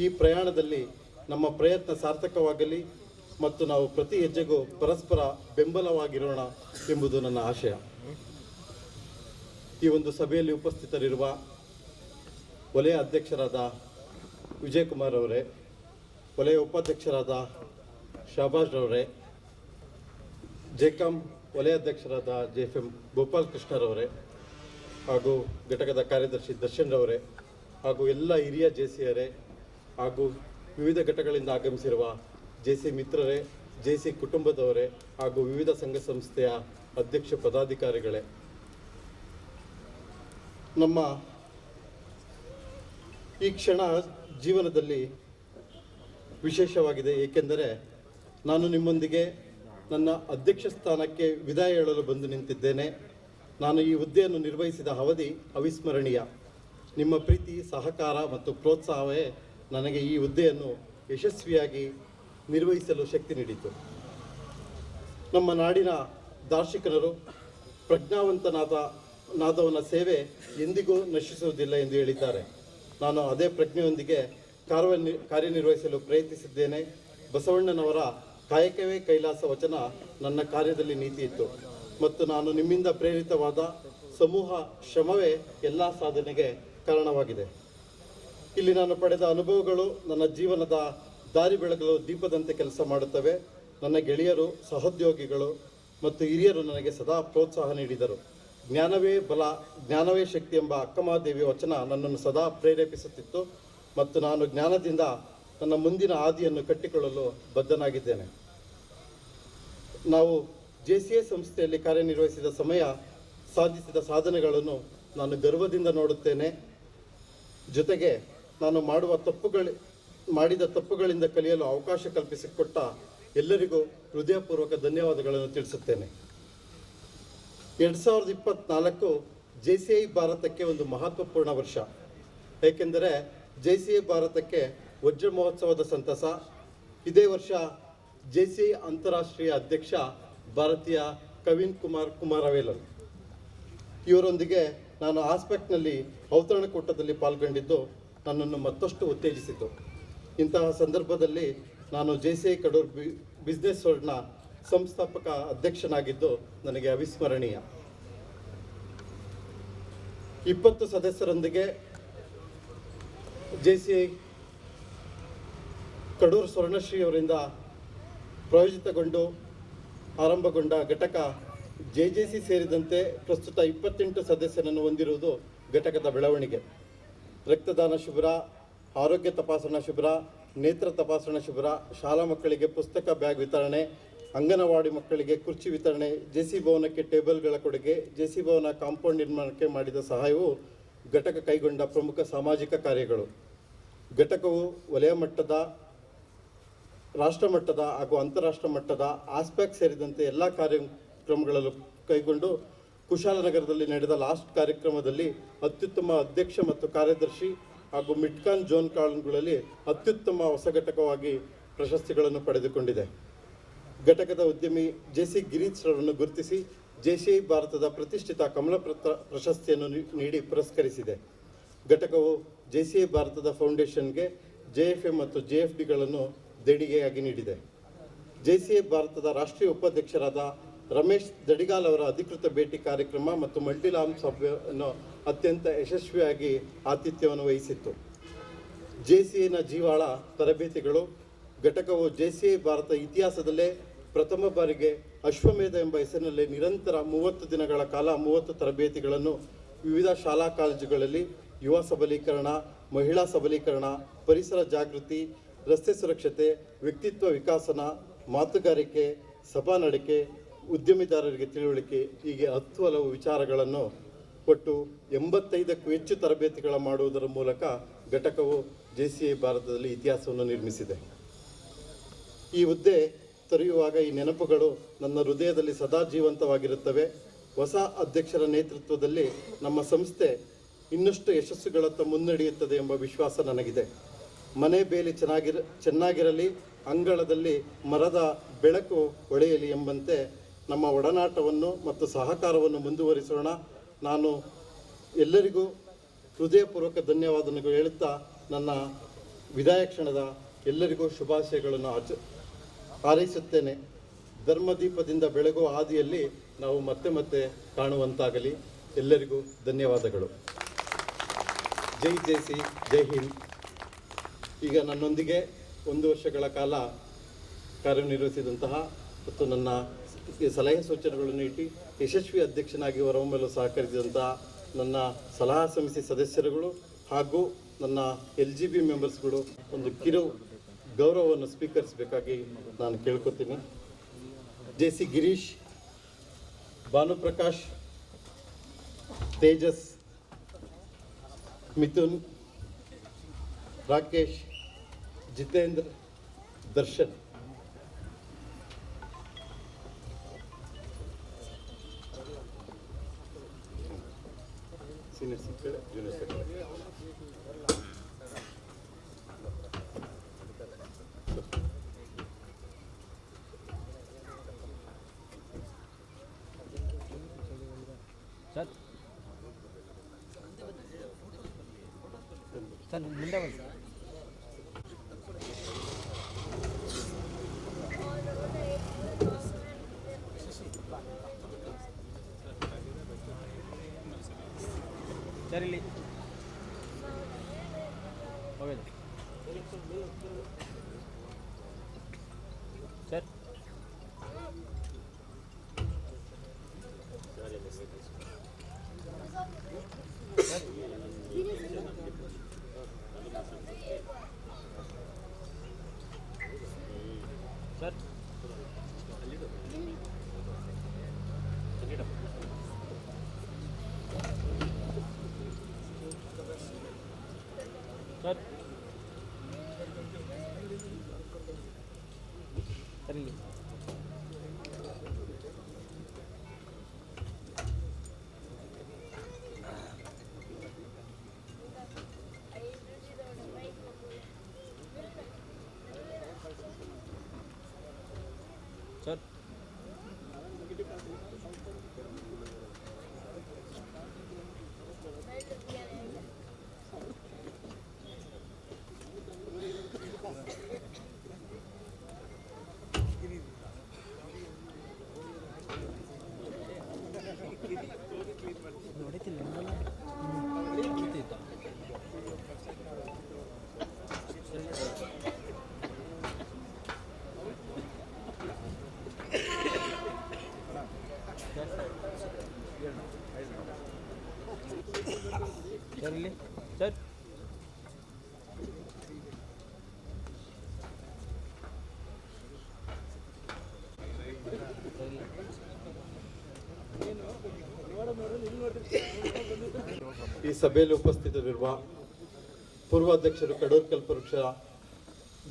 ಈ ಪ್ರಯಾಣದಲ್ಲಿ ನಮ್ಮ ಪ್ರಯತ್ನ ಸಾರ್ಥಕವಾಗಲಿ ಮತ್ತು ನಾವು ಪ್ರತಿ ಹೆಜ್ಜೆಗೂ ಪರಸ್ಪರ ಬೆಂಬಲವಾಗಿರೋಣ ಎಂಬುದು ನನ್ನ ಆಶಯ. ಈ ಒಂದು ಸಭೆಯಲ್ಲಿ ಉಪಸ್ಥಿತರಿರುವ ವಲಯ ಅಧ್ಯಕ್ಷರಾದ ವಿಜಯಕುಮಾರ್ ಅವರೇ, ವಲಯ ಉಪಾಧ್ಯಕ್ಷರಾದ ಶಾಬಾಜ್ ಅವರೇ, ಜೆಕಾಂ ವಲಯಾಧ್ಯಕ್ಷರಾದ JFM ಗೋಪಾಲ್ ಕೃಷ್ಣರವರೇ, ಹಾಗೂ ಘಟಕದ ಕಾರ್ಯದರ್ಶಿ ದರ್ಶನ್ ರವರೇ, ಹಾಗೂ ಎಲ್ಲ ಹಿರಿಯ ಜೆಸಿಯರೇ, ಹಾಗೂ ವಿವಿಧ ಘಟಕಗಳಿಂದ ಆಗಮಿಸಿರುವ ಜೆಸಿ ಮಿತ್ರರೇ, ಜೆಸಿ ಕುಟುಂಬದವರೇ, ಹಾಗೂ ವಿವಿಧ ಸಂಘ ಸಂಸ್ಥೆಯ ಅಧ್ಯಕ್ಷ ಪದಾಧಿಕಾರಿಗಳೇ, ನಮ್ಮ ಈ ಕ್ಷಣ ಜೀವನದಲ್ಲಿ ವಿಶೇಷವಾಗಿದೆ. ಏಕೆಂದರೆ ನಾನು ನಿಮ್ಮೊಂದಿಗೆ ನನ್ನ ಅಧ್ಯಕ್ಷ ಸ್ಥಾನಕ್ಕೆ ವಿದಾಯ ಹೇಳಲು ಬಂದು ನಿಂತಿದ್ದೇನೆ. ನಾನು ಈ ಹುದ್ದೆಯನ್ನು ನಿರ್ವಹಿಸಿದ ಅವಧಿ ಅವಿಸ್ಮರಣೀಯ. ನಿಮ್ಮ ಪ್ರೀತಿ, ಸಹಕಾರ ಮತ್ತು ಪ್ರೋತ್ಸಾಹವೇ ನನಗೆ ಈ ಹುದ್ದೆಯನ್ನು ಯಶಸ್ವಿಯಾಗಿ ನಿರ್ವಹಿಸಲು ಶಕ್ತಿ ನೀಡಿತು. ನಮ್ಮ ನಾಡಿನ ದಾರ್ಶನಿಕರು ಪ್ರಜ್ಞಾವಂತನಾದವನ ಸೇವೆ ಎಂದಿಗೂ ನಶಿಸುವುದಿಲ್ಲ ಎಂದು ಹೇಳಿದ್ದಾರೆ. ನಾನು ಅದೇ ಪ್ರಜ್ಞೆಯೊಂದಿಗೆ ಕಾರ್ಯನಿರ್ವಹಿಸಲು ಪ್ರಯತ್ನಿಸಿದ್ದೇನೆ. ಬಸವಣ್ಣನವರ ಕಾಯಕವೇ ಕೈಲಾಸ ವಚನ ನನ್ನ ಕಾರ್ಯದಲ್ಲಿ ನೀತಿ ಇತ್ತು ಮತ್ತು ನಾನು ನಿಮ್ಮಿಂದ ಪ್ರೇರಿತವಾದ ಸಮೂಹ ಶ್ರಮವೇ ಎಲ್ಲ ಸಾಧನೆಗೆ ಕಾರಣವಾಗಿದೆ. ಇಲ್ಲಿ ನಾನು ಪಡೆದ ಅನುಭವಗಳು ನನ್ನ ಜೀವನದ ದಾರಿ ಬೆಳಗಲು ದೀಪದಂತೆ ಕೆಲಸ ಮಾಡುತ್ತವೆ. ನನ್ನ ಗೆಳೆಯರು, ಸಹೋದ್ಯೋಗಿಗಳು ಮತ್ತು ಹಿರಿಯರು ನನಗೆ ಸದಾ ಪ್ರೋತ್ಸಾಹ ನೀಡಿದರು. ಜ್ಞಾನವೇ ಬಲ, ಜ್ಞಾನವೇ ಶಕ್ತಿ ಎಂಬ ಅಕ್ಕಮಹಾದೇವಿಯ ವಚನ ನನ್ನನ್ನು ಸದಾ ಪ್ರೇರೇಪಿಸುತ್ತಿತ್ತು ಮತ್ತು ನಾನು ಜ್ಞಾನದಿಂದ ನನ್ನ ಮುಂದಿನ ಹಾದಿಯನ್ನು ಕಟ್ಟಿಕೊಳ್ಳಲು ಬದ್ಧನಾಗಿದ್ದೇನೆ. ನಾವು JCI ಸಂಸ್ಥೆಯಲ್ಲಿ ಕಾರ್ಯನಿರ್ವಹಿಸಿದ ಸಮಯ ಸಾಧಿಸಿದ ಸಾಧನೆಗಳನ್ನು ನಾನು ಗರ್ವದಿಂದ ನೋಡುತ್ತೇನೆ. ಜೊತೆಗೆ ನಾನು ಮಾಡಿದ ತಪ್ಪುಗಳಿಂದ ಕಲಿಯಲು ಅವಕಾಶ ಕಲ್ಪಿಸಿಕೊಟ್ಟ ಎಲ್ಲರಿಗೂ ಹೃದಯಪೂರ್ವಕ ಧನ್ಯವಾದಗಳನ್ನು ತಿಳಿಸುತ್ತೇನೆ. 2024 JCI ಭಾರತಕ್ಕೆ ಒಂದು ಮಹತ್ವಪೂರ್ಣ ವರ್ಷ. ಏಕೆಂದರೆ JCI ಭಾರತಕ್ಕೆ ವಜ್ರ ಮಹೋತ್ಸವದ ಸಂತಸ. ಇದೇ ವರ್ಷ JCI ಅಂತಾರಾಷ್ಟ್ರೀಯ ಅಧ್ಯಕ್ಷ ಭಾರತೀಯ ಕವಿನ್ ಕುಮಾರ್ ಕುಮಾರವೇಲನ್ ಇವರೊಂದಿಗೆ ನಾನು ಆಸ್ಪೆಕ್ಟ್ನಲ್ಲಿ ಔತಣಕೂಟದಲ್ಲಿ ಪಾಲ್ಗೊಂಡಿದ್ದು ನನ್ನನ್ನು ಮತ್ತಷ್ಟು ಉತ್ತೇಜಿಸಿತು. ಇಂತಹ ಸಂದರ್ಭದಲ್ಲಿ ನಾನು JCI ಕಡೂರು ಬಿಸ್ನೆಸ್ ವರ್ಲ್ಡ್ನ ಸಂಸ್ಥಾಪಕ ಅಧ್ಯಕ್ಷನಾಗಿದ್ದು ನನಗೆ ಅವಿಸ್ಮರಣೀಯ. 20 ಸದಸ್ಯರೊಂದಿಗೆ JCI ಕಡೂರು ಸ್ವರ್ಣಶ್ರೀ ಅವರಿಂದ ಪ್ರಾಯೋಜಿತಗೊಂಡು ಆರಂಭಗೊಂಡ ಘಟಕ JJC ಸೇರಿದಂತೆ ಪ್ರಸ್ತುತ 28 ಸದಸ್ಯರನ್ನು ಹೊಂದಿರುವುದು ಘಟಕದ ಬೆಳವಣಿಗೆ. ರಕ್ತದಾನ ಶಿಬಿರ, ಆರೋಗ್ಯ ತಪಾಸಣಾ ಶಿಬಿರ, ನೇತ್ರ ತಪಾಸಣಾ ಶಿಬಿರ, ಶಾಲಾ ಮಕ್ಕಳಿಗೆ ಪುಸ್ತಕ ಬ್ಯಾಗ್ ವಿತರಣೆ, ಅಂಗನವಾಡಿ ಮಕ್ಕಳಿಗೆ ಕುರ್ಚಿ ವಿತರಣೆ, JC ಭವನಕ್ಕೆ ಟೇಬಲ್ಗಳ ಕೊಡುಗೆ, JC ಭವನ ಕಾಂಪೌಂಡ್ ನಿರ್ಮಾಣಕ್ಕೆ ಮಾಡಿದ ಸಹಾಯವು ಘಟಕ ಕೈಗೊಂಡ ಪ್ರಮುಖ ಸಾಮಾಜಿಕ ಕಾರ್ಯಗಳು. ಘಟಕವು ವಲಯ ಮಟ್ಟದ, ರಾಷ್ಟ್ರ ಮಟ್ಟದ ಹಾಗೂ ಅಂತಾರಾಷ್ಟ್ರ ಮಟ್ಟದ ಆಸ್ಪೆಕ್ಟ್ ಸೇರಿದಂತೆ ಎಲ್ಲ ಕಾರ್ಯಕ್ರಮಗಳಲ್ಲೂ ಕೈಗೊಂಡು ಕುಶಾಲನಗರದಲ್ಲಿ ನಡೆದ ಲಾಸ್ಟ್ ಕಾರ್ಯಕ್ರಮದಲ್ಲಿ ಅತ್ಯುತ್ತಮ ಅಧ್ಯಕ್ಷ ಮತ್ತು ಕಾರ್ಯದರ್ಶಿ ಹಾಗೂ ಮಿಡ್ಕಾನ್ ಜೋನ್ ಕಾಲಗಳಲ್ಲಿ ಅತ್ಯುತ್ತಮ ಹೊಸ ಘಟಕವಾಗಿ ಪ್ರಶಸ್ತಿಗಳನ್ನು ಪಡೆದುಕೊಂಡಿದೆ. ಘಟಕದ ಉದ್ಯಮಿ JC ಗಿರೀಶ್ ಅವರನ್ನು ಗುರುತಿಸಿ JCI ಭಾರತದ ಪ್ರತಿಷ್ಠಿತ ಕಮಲಪತ್ರ ಪ್ರಶಸ್ತಿಯನ್ನು ನೀಡಿ ಪುರಸ್ಕರಿಸಿದೆ. ಘಟಕವು JCI ಭಾರತದ ಫೌಂಡೇಶನ್ಗೆ JFM ಮತ್ತು JFDಗಳನ್ನು ದೇಣಿಗೆಯಾಗಿ ನೀಡಿದೆ. JCI ಭಾರತದ ರಾಷ್ಟ್ರೀಯ ಉಪಾಧ್ಯಕ್ಷರಾದ ರಮೇಶ್ ದಡಿಗಾಲ್ ಅವರ ಅಧಿಕೃತ ಭೇಟಿ ಕಾರ್ಯಕ್ರಮ ಮತ್ತು ಮಲ್ಟಿಲಾಮ್ ಸಭೆಯನ್ನು ಅತ್ಯಂತ ಯಶಸ್ವಿಯಾಗಿ ಆತಿಥ್ಯವನ್ನು ವಹಿಸಿತ್ತು. JCIನ ಜೀವಾಳ ತರಬೇತಿಗಳು. ಘಟಕವು JCI ಭಾರತ ಇತಿಹಾಸದಲ್ಲೇ ಪ್ರಥಮ ಬಾರಿಗೆ ಅಶ್ವಮೇಧ ಎಂಬ ಹೆಸರಿನಲ್ಲಿ ನಿರಂತರ 30 ದಿನಗಳ ಕಾಲ 30 ತರಬೇತಿಗಳನ್ನು ವಿವಿಧ ಶಾಲಾ ಕಾಲೇಜುಗಳಲ್ಲಿ ಯುವ ಸಬಲೀಕರಣ, ಮಹಿಳಾ ಸಬಲೀಕರಣ, ಪರಿಸರ ಜಾಗೃತಿ, ರಸ್ತೆ ಸುರಕ್ಷತೆ, ವ್ಯಕ್ತಿತ್ವ ವಿಕಾಸನ, ಮಾತುಗಾರಿಕೆ, ಸಭಾ ನಡಿಕೆ, ಉದ್ಯಮಿದಾರರಿಗೆ ತಿಳುವಳಿಕೆ, ಹೀಗೆ 10 ಹಲವು ವಿಚಾರಗಳನ್ನು ಒಟ್ಟು 85ಕ್ಕೂ ಹೆಚ್ಚು ತರಬೇತಿಗಳ ಮಾಡುವುದರ ಮೂಲಕ ಘಟಕವು JCI ಭಾರತದಲ್ಲಿ ಇತಿಹಾಸವನ್ನು ನಿರ್ಮಿಸಿದೆ. ಈ ಹುದ್ದೆ ತೊರೆಯುವಾಗ ಈ ನೆನಪುಗಳು ನನ್ನ ಹೃದಯದಲ್ಲಿ ಸದಾ ಜೀವಂತವಾಗಿರುತ್ತವೆ. ಹೊಸ ಅಧ್ಯಕ್ಷರ ನೇತೃತ್ವದಲ್ಲಿ ನಮ್ಮ ಸಂಸ್ಥೆ ಇನ್ನಷ್ಟು ಯಶಸ್ಸುಗಳತ್ತ ಮುನ್ನಡೆಯುತ್ತದೆ ಎಂಬ ವಿಶ್ವಾಸ ನನಗಿದೆ. ಮನೆ ಬೇಲಿ ಚೆನ್ನಾಗಿರಲಿ, ಅಂಗಳದಲ್ಲಿ ಮರದ ಬೆಳಕು ಹೊಳೆಯಲಿ ಎಂಬಂತೆ ನಮ್ಮ ಒಡನಾಟವನ್ನು ಮತ್ತು ಸಹಕಾರವನ್ನು ಮುಂದುವರಿಸೋಣ. ನಾನು ಎಲ್ಲರಿಗೂ ಹೃದಯಪೂರ್ವಕ ಧನ್ಯವಾದಗಳು ಹೇಳುತ್ತಾ ನನ್ನ ವಿದಾಯ ಕ್ಷಣದ ಎಲ್ಲರಿಗೂ ಶುಭಾಶಯಗಳನ್ನು ಹಾರೈಸುತ್ತೇನೆ. ಧರ್ಮದೀಪದಿಂದ ಬೆಳಗುವ ಹಾದಿಯಲ್ಲಿ ನಾವು ಮತ್ತೆ ಮತ್ತೆ ಕಾಣುವಂತಾಗಲಿ. ಎಲ್ಲರಿಗೂ ಧನ್ಯವಾದಗಳು. ಜೈ JC, ಜೈ ಹಿಂದ್. ಈಗ ನನ್ನೊಂದಿಗೆ 1 ವರ್ಷಗಳ ಕಾಲ ಕಾರ್ಯನಿರ್ವಹಿಸಿದಂತಹ ಮತ್ತು ನನ್ನ ಸಲಹೆ ಸೂಚನೆಗಳನ್ನು ಇಟ್ಟು ಯಶಸ್ವಿ ಅಧ್ಯಕ್ಷನಾಗಿ ಹೊರಹೊಮ್ಮಲು ಸಹಕರಿಸಿದಂತಹ ನನ್ನ ಸಲಹಾ ಸಮಿತಿ ಸದಸ್ಯರುಗಳು ಹಾಗೂ ನನ್ನ LGB ಮೆಂಬರ್ಸ್ಗಳು ಒಂದು ಕಿರು ಗೌರವವನ್ನು ಸ್ವೀಕರಿಸಬೇಕಾಗಿ ನಾನು ಕೇಳ್ಕೊತೀನಿ. JC ಗಿರೀಶ್, ಭಾನುಪ್ರಕಾಶ್, ತೇಜಸ್, ಮಿಥುನ್, ರಾಕೇಶ್, ಜಿತೇಂದ್ರ, ದರ್ಶನ್. ಸೀನಿಯರ್ ಸಿಕ್ಕಡೆ, ಜೂನಿಯರ್ ಸಿಕ್ಕಡೆ. ಸರ್ ಮುಂದೆ ಬನ್ನಿ. ಸರ್ ಇಲ್ಲಿ ಹೋಗಿದೆ ಸರ್. ಸರ್ ಸರ್ सर ಇಲ್ಲಿ सर ಈ ಸಭೆಯಲ್ಲಿ ಉಪಸ್ಥಿತರಿರುವ ಪೂರ್ವಾಧ್ಯಕ್ಷರು ಕಡೂರು ಕಲ್ಪವೃಕ್ಷ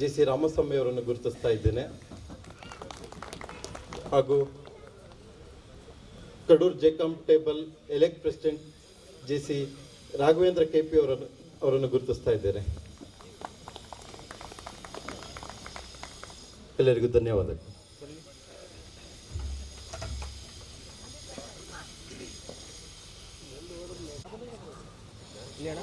ಜೆ.ಸಿ. ರಾಮಸ್ವಾಮಿ ಅವರನ್ನು ಗುರುತಿಸ್ತಾ ಇದ್ದೇನೆ ಹಾಗೂ Kadur JCOM table elect president JC. Raghavendra KP ಅವರನ್ನು ಗುರುತಿಸ್ತಾ ಇದ್ದೇನೆ. ಎಲ್ಲರಿಗೂ ಧನ್ಯವಾದಗಳು. ಇಲ್ಲಿ ಅಣ್ಣ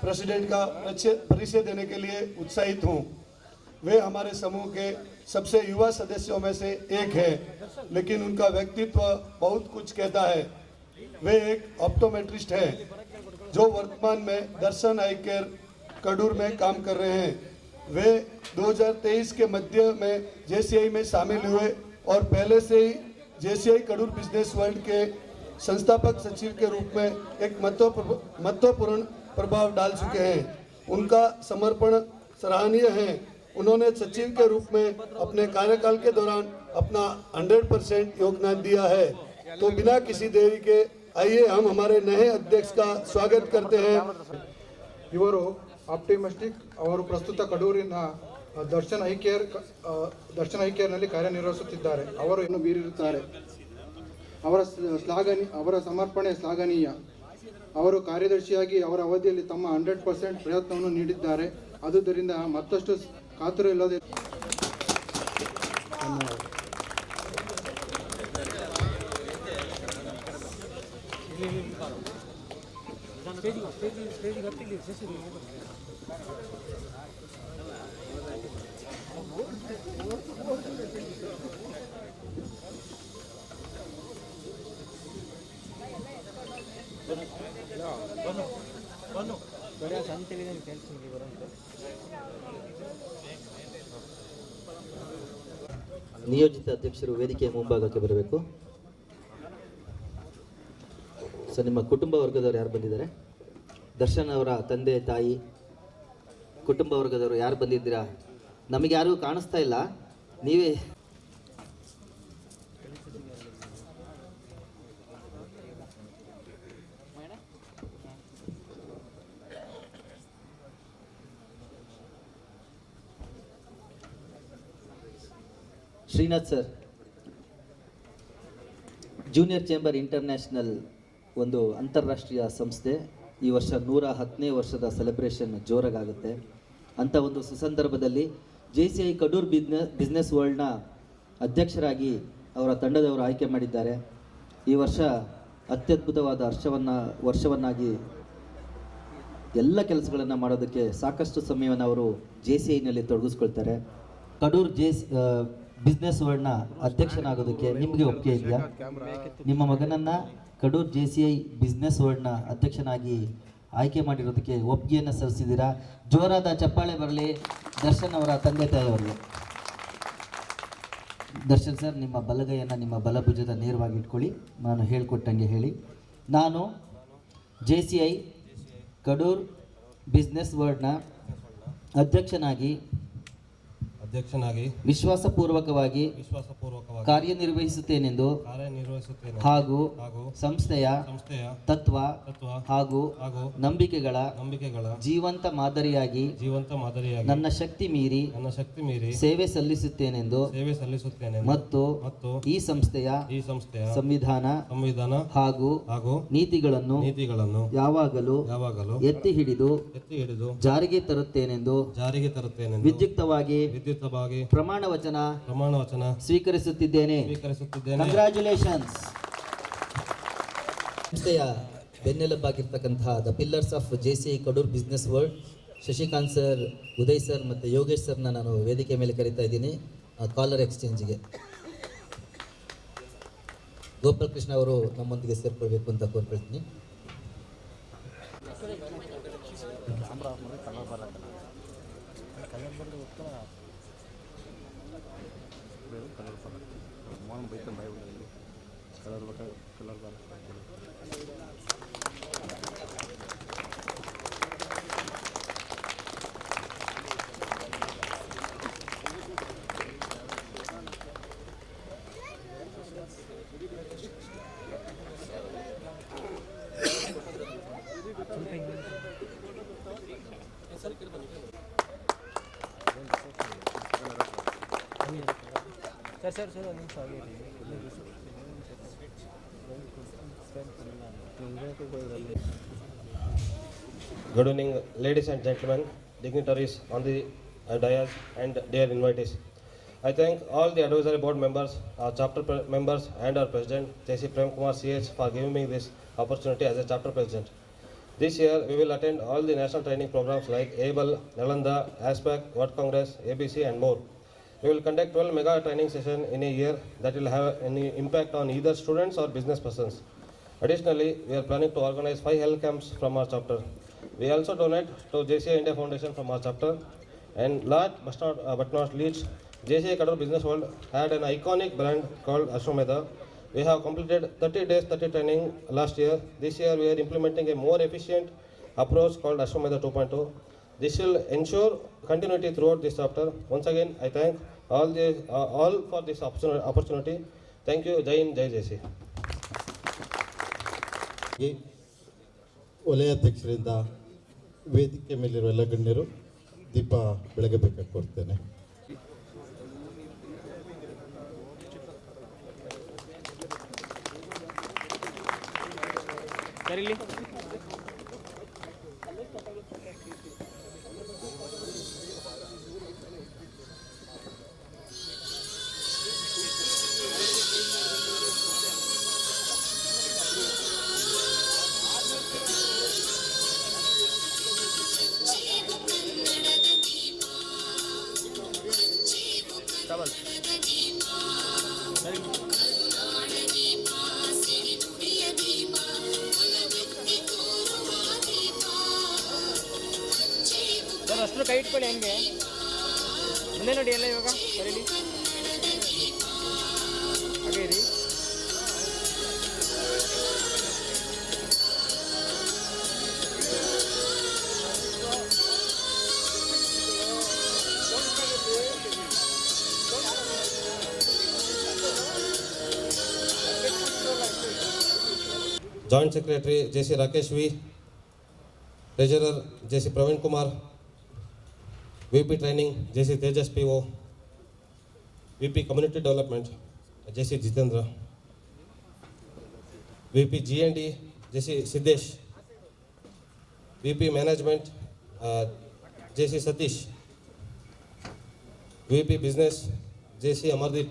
प्रेसिडेंट का परिचय देने के लिए उत्साहित हूँ। वे हमारे समूह के सबसे युवा सदस्यों में से एक है, लेकिन उनका व्यक्तित्व बहुत कुछ कहता है। वे एक ऑप्टोमेट्रिस्ट हैं जो वर्तमान में दर्शन आई केयर कड़ूर में काम कर रहे हैं। वे 2023 के मध्य में जेसीआई में शामिल हुए और पहले से ही जेसीआई कड़ूर बिजनेस वर्ल्ड के संस्थापक सचिव के रूप में एक महत्वपूर्ण प्रभाव डाल चुके हैं। उनका समर्पण सराहनीय है। उन्होंने सचिव के रूप में अपने कार्यकाल के दौरान अपना 100% योगदान दिया है। तो बिना किसी देरी के आइए हम हमारे नए अध्यक्ष का स्वागत करते हैं। ಇವರು ಆಪ್ಟಿಮಿಸ್ಟಿಕ್ ಅವರು ಪ್ರಸ್ತುತ ಕಡೂರಿನ ದರ್ಶನ್ ಐ ಕೇರ್ನಲ್ಲಿ ಕಾರ್ಯನಿರ್ವಹಿಸುತ್ತಿದ್ದಾರೆ. ಅವರು ಇನ್ನು ಬೀರಿರುತ್ತಾರೆ. ಅವರ ಸಮರ್ಪಣೆ ಶ್ಲಾಘನೀಯ. ಅವರು ಕಾರ್ಯದರ್ಶಿಯಾಗಿ ಅವರ ಅವಧಿಯಲ್ಲಿ ತಮ್ಮ 100% ಪ್ರಯತ್ನವನ್ನು ನೀಡಿದ್ದಾರೆ. ಆದುದರಿಂದ ಮತ್ತಷ್ಟು ಕಾತುರ ಇಲ್ಲದೆ ನಿಯೋಜಿತ ಅಧ್ಯಕ್ಷರು ವೇದಿಕೆಯ ಮುಂಭಾಗಕ್ಕೆ ಬರಬೇಕು. ಸೊ ನಿಮ್ಮ ಕುಟುಂಬ ವರ್ಗದವರು ಯಾರು ಬಂದಿದ್ದಾರೆ? ದರ್ಶನ್ ಅವರ ತಂದೆ ತಾಯಿ ಕುಟುಂಬ ವರ್ಗದವರು ಯಾರು ಬಂದಿದ್ದೀರಾ? ನಮಗೆ ಯಾರೂ ಕಾಣಿಸ್ತಾ ಇಲ್ಲ, ನೀವೇ Srinath sir, junior chamber international ಒಂದು ಅಂತಾರಾಷ್ಟ್ರೀಯ ಸಂಸ್ಥೆ. ಈ ವರ್ಷ 110ನೇ ವರ್ಷದ ಸೆಲೆಬ್ರೇಷನ್ ಜೋರಾಗುತ್ತೆ. ಅಂಥ ಒಂದು ಸುಸಂದರ್ಭದಲ್ಲಿ JCI ಕಡೂರ್ ಬಿಸ್ನೆಸ್ ವರ್ಲ್ಡ್ನ ಅಧ್ಯಕ್ಷರಾಗಿ ಅವರ ತಂಡದವರು ಆಯ್ಕೆ ಮಾಡಿದ್ದಾರೆ. ಈ ವರ್ಷ ಅತ್ಯದ್ಭುತವಾದ ವರ್ಷವನ್ನಾಗಿ ಎಲ್ಲ ಕೆಲಸಗಳನ್ನು ಮಾಡೋದಕ್ಕೆ ಸಾಕಷ್ಟು ಸಮಯವನ್ನು ಅವರು JCIನಲ್ಲಿ ತೊಡಗಿಸ್ಕೊಳ್ತಾರೆ. ಕಡೂರ್ ಬಿಸ್ನೆಸ್ ವರ್ಲ್ಡ್ನ ಅಧ್ಯಕ್ಷನಾಗೋದಕ್ಕೆ ನಿಮಗೆ ಒಪ್ಪಿಗೆ ಇದೆಯಾ? ನಿಮ್ಮ ಮಗನನ್ನು ಕಡೂರ್ JCI ಬಿಸ್ನೆಸ್ ವರ್ಲ್ಡ್ನ ಅಧ್ಯಕ್ಷನಾಗಿ ಆಯ್ಕೆ ಮಾಡಿರೋದಕ್ಕೆ ಒಪ್ಪಿಗೆಯನ್ನು ಸಲ್ಲಿಸಿದ್ದೀರಾ? ಜೋರಾದ ಚಪ್ಪಾಳೆ ಬರಲಿ ದರ್ಶನ್ ಅವರ ತಂದೆ ತಾಯಿಯವರಿಗೆ. ದರ್ಶನ್ ಸರ್, ನಿಮ್ಮ ಬಲಗೈಯನ್ನು ನಿಮ್ಮ ಬಲಭುಜದ ನೇರವಾಗಿ ಇಟ್ಕೊಳ್ಳಿ. ನಾನು ಹೇಳಿಕೊಟ್ಟಂಗೆ ಹೇಳಿ. ನಾನು JCI ಕಡೂರ್ ಬಿಸ್ನೆಸ್ ವರ್ಲ್ಡ್ನ ಅಧ್ಯಕ್ಷನಾಗಿ ವಿಶ್ವಾಸಪೂರ್ವಕವಾಗಿ ಕಾರ್ಯನಿರ್ವಹಿಸುತ್ತೇನೆಂದು ಹಾಗೂ ಸಂಸ್ಥೆಯ ತತ್ವ ಹಾಗೂ ನಂಬಿಕೆಗಳ ಜೀವಂತ ಮಾದರಿಯಾಗಿ ನನ್ನ ಶಕ್ತಿ ಮೀರಿ ಸೇವೆ ಸಲ್ಲಿಸುತ್ತೇನೆಂದು ಮತ್ತು ಈ ಸಂಸ್ಥೆಯ ಸಂವಿಧಾನ ಹಾಗೂ ನೀತಿಗಳನ್ನು ಯಾವಾಗಲೂ ಎತ್ತಿ ಹಿಡಿದು ಜಾರಿಗೆ ತರುತ್ತೇನೆಂದು ವಿದ್ಯುಕ್ತವಾಗಿ ಪ್ರಮಾಣ ವಚನ ಸ್ವೀಕರಿಸುತ್ತಿದ್ದೇನೆ. ಕಂಗ್ರ್ಯಾಚುಲೇಷನ್ಸ್. ಸಂಸ್ಥೆಯ ಬೆನ್ನೆಲುಬಾಗಿರ್ತಕ್ಕಂತಹ the pillars of JCI Kadur business world Shashikanth sir, Uday sir ಮತ್ತು ಯೋಗೇಶ್ ಸರ್ನ ನಾನು ವೇದಿಕೆ ಮೇಲೆ ಕರೀತಾ ಇದ್ದೀನಿ ಕಾಲರ್ ಎಕ್ಸ್ಚೇಂಜ್ಗೆ. ಗೋಪಾಲ್ ಕೃಷ್ಣ ಅವರು ನಮ್ಮೊಂದಿಗೆ ಸೇರ್ಕೊಳ್ಬೇಕು ಅಂತ ಕೋರ್ಕೊಳ್ತೀನಿ. ಸರ್ ಒಂದು ನಿಮಿಷ ಆಗಿದೆ. Good evening, ladies and gentlemen, dignitaries on the dais and dear invitees. I thank all the advisory board members, our chapter members and our president, J.C. Prem Kumar CH, for giving me this opportunity as a chapter president. This year, we will attend all the national training programs like ABLE, Nalanda, ASPAC, World Congress, ABC and more. We will conduct 12 mega training sessions in a year that will have any impact on either students or business persons. Additionally, we are planning to organize 5 health camps from our chapter. We also donate to JCI India Foundation from our chapter. And last but not least, JCI Kadaur Business World had an iconic brand called Ashwamedha. We have completed 30 days 30 training last year. This year we are implementing a more efficient approach called Ashwamedha 2.0. This will ensure continuity throughout this chapter. Once again, I thank all for this opportunity. Thank you. Jai Hind, Jai JC. ವಲಯಾಧ್ಯಕ್ಷರಿಂದ ವೇದಿಕೆ ಮೇಲಿರುವ ಎಲ್ಲ ಗಣ್ಯರು ದೀಪ ಬೆಳಗಬೇಕಾಗಿ ಕೋರ್ತೇನೆ. ಸರ್ ಅಷ್ಟು ಕೈ ಇಟ್ಕೊಳ್ಳಿ ಹಂಗೆ ಮುಂದೆ ನೋಡಿ ಎಲ್ಲ ಇವಾಗ ಬರೀಲಿ ಹಾಗೆ ರೀ. Joint Secretary J.C. Rakesh V, Treasurer J.C. Praveen Kumar, VP Training J.C. Tejas P.O, VP Community Development J.C. Jitendra, VP G&D J.C. Siddesh, VP Management J.C. Satish, VP Business J.C. Amardeep,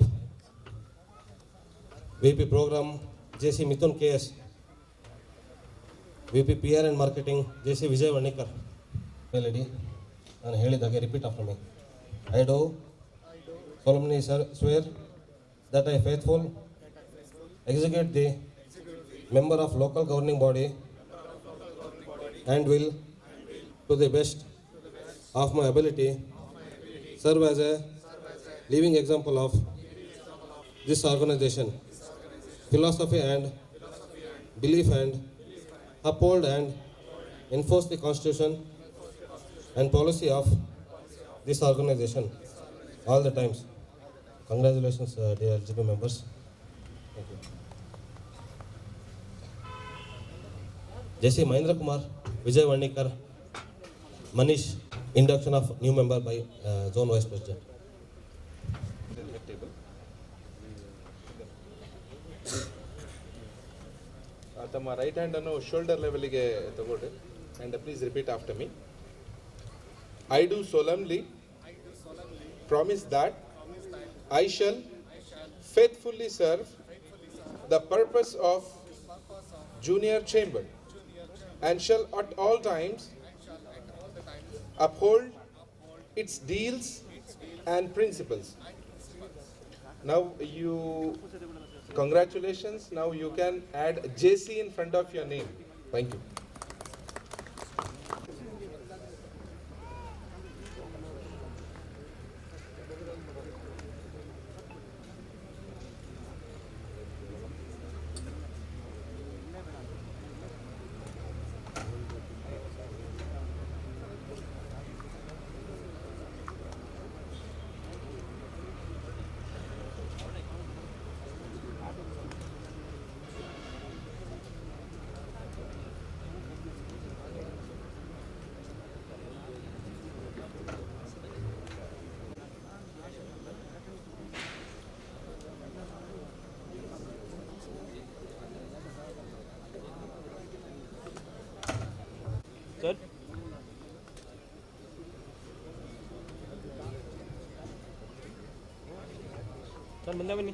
VP Program J.C. Mithun K.S, VP PR and Marketing J.C. Vijay Vanikar. Lady, and ಹೇಳಿದಾಗೆ repeat after me. I do solemnly swear that I faithful execute the member of local governing body and will to the best of my ability serve as a living example of this organization, philosophy and belief, and uphold and enforce the constitution and policy of this organization all the times. Congratulations, dear LGB members. Thank you. J.C. Mahendra Kumar, Vijay Vanikar, Manish, induction of new member by Zone Vice President. ತಮ್ಮ ರೈಟ್ ಹ್ಯಾಂಡನ್ನು ಶೋಲ್ಡರ್ ಲೆವೆಲ್ಗೆ ತಗೊಳ್ಳಿ and please repeat after me. I do solemnly promise that I shall faithfully serve the purpose of Junior Chamber and shall at all times uphold its deals and principles. Now you, congratulations, now you can add JC in front of your name. Thank you. Sir sir ಮುಂದೆ ಬನ್ನಿ.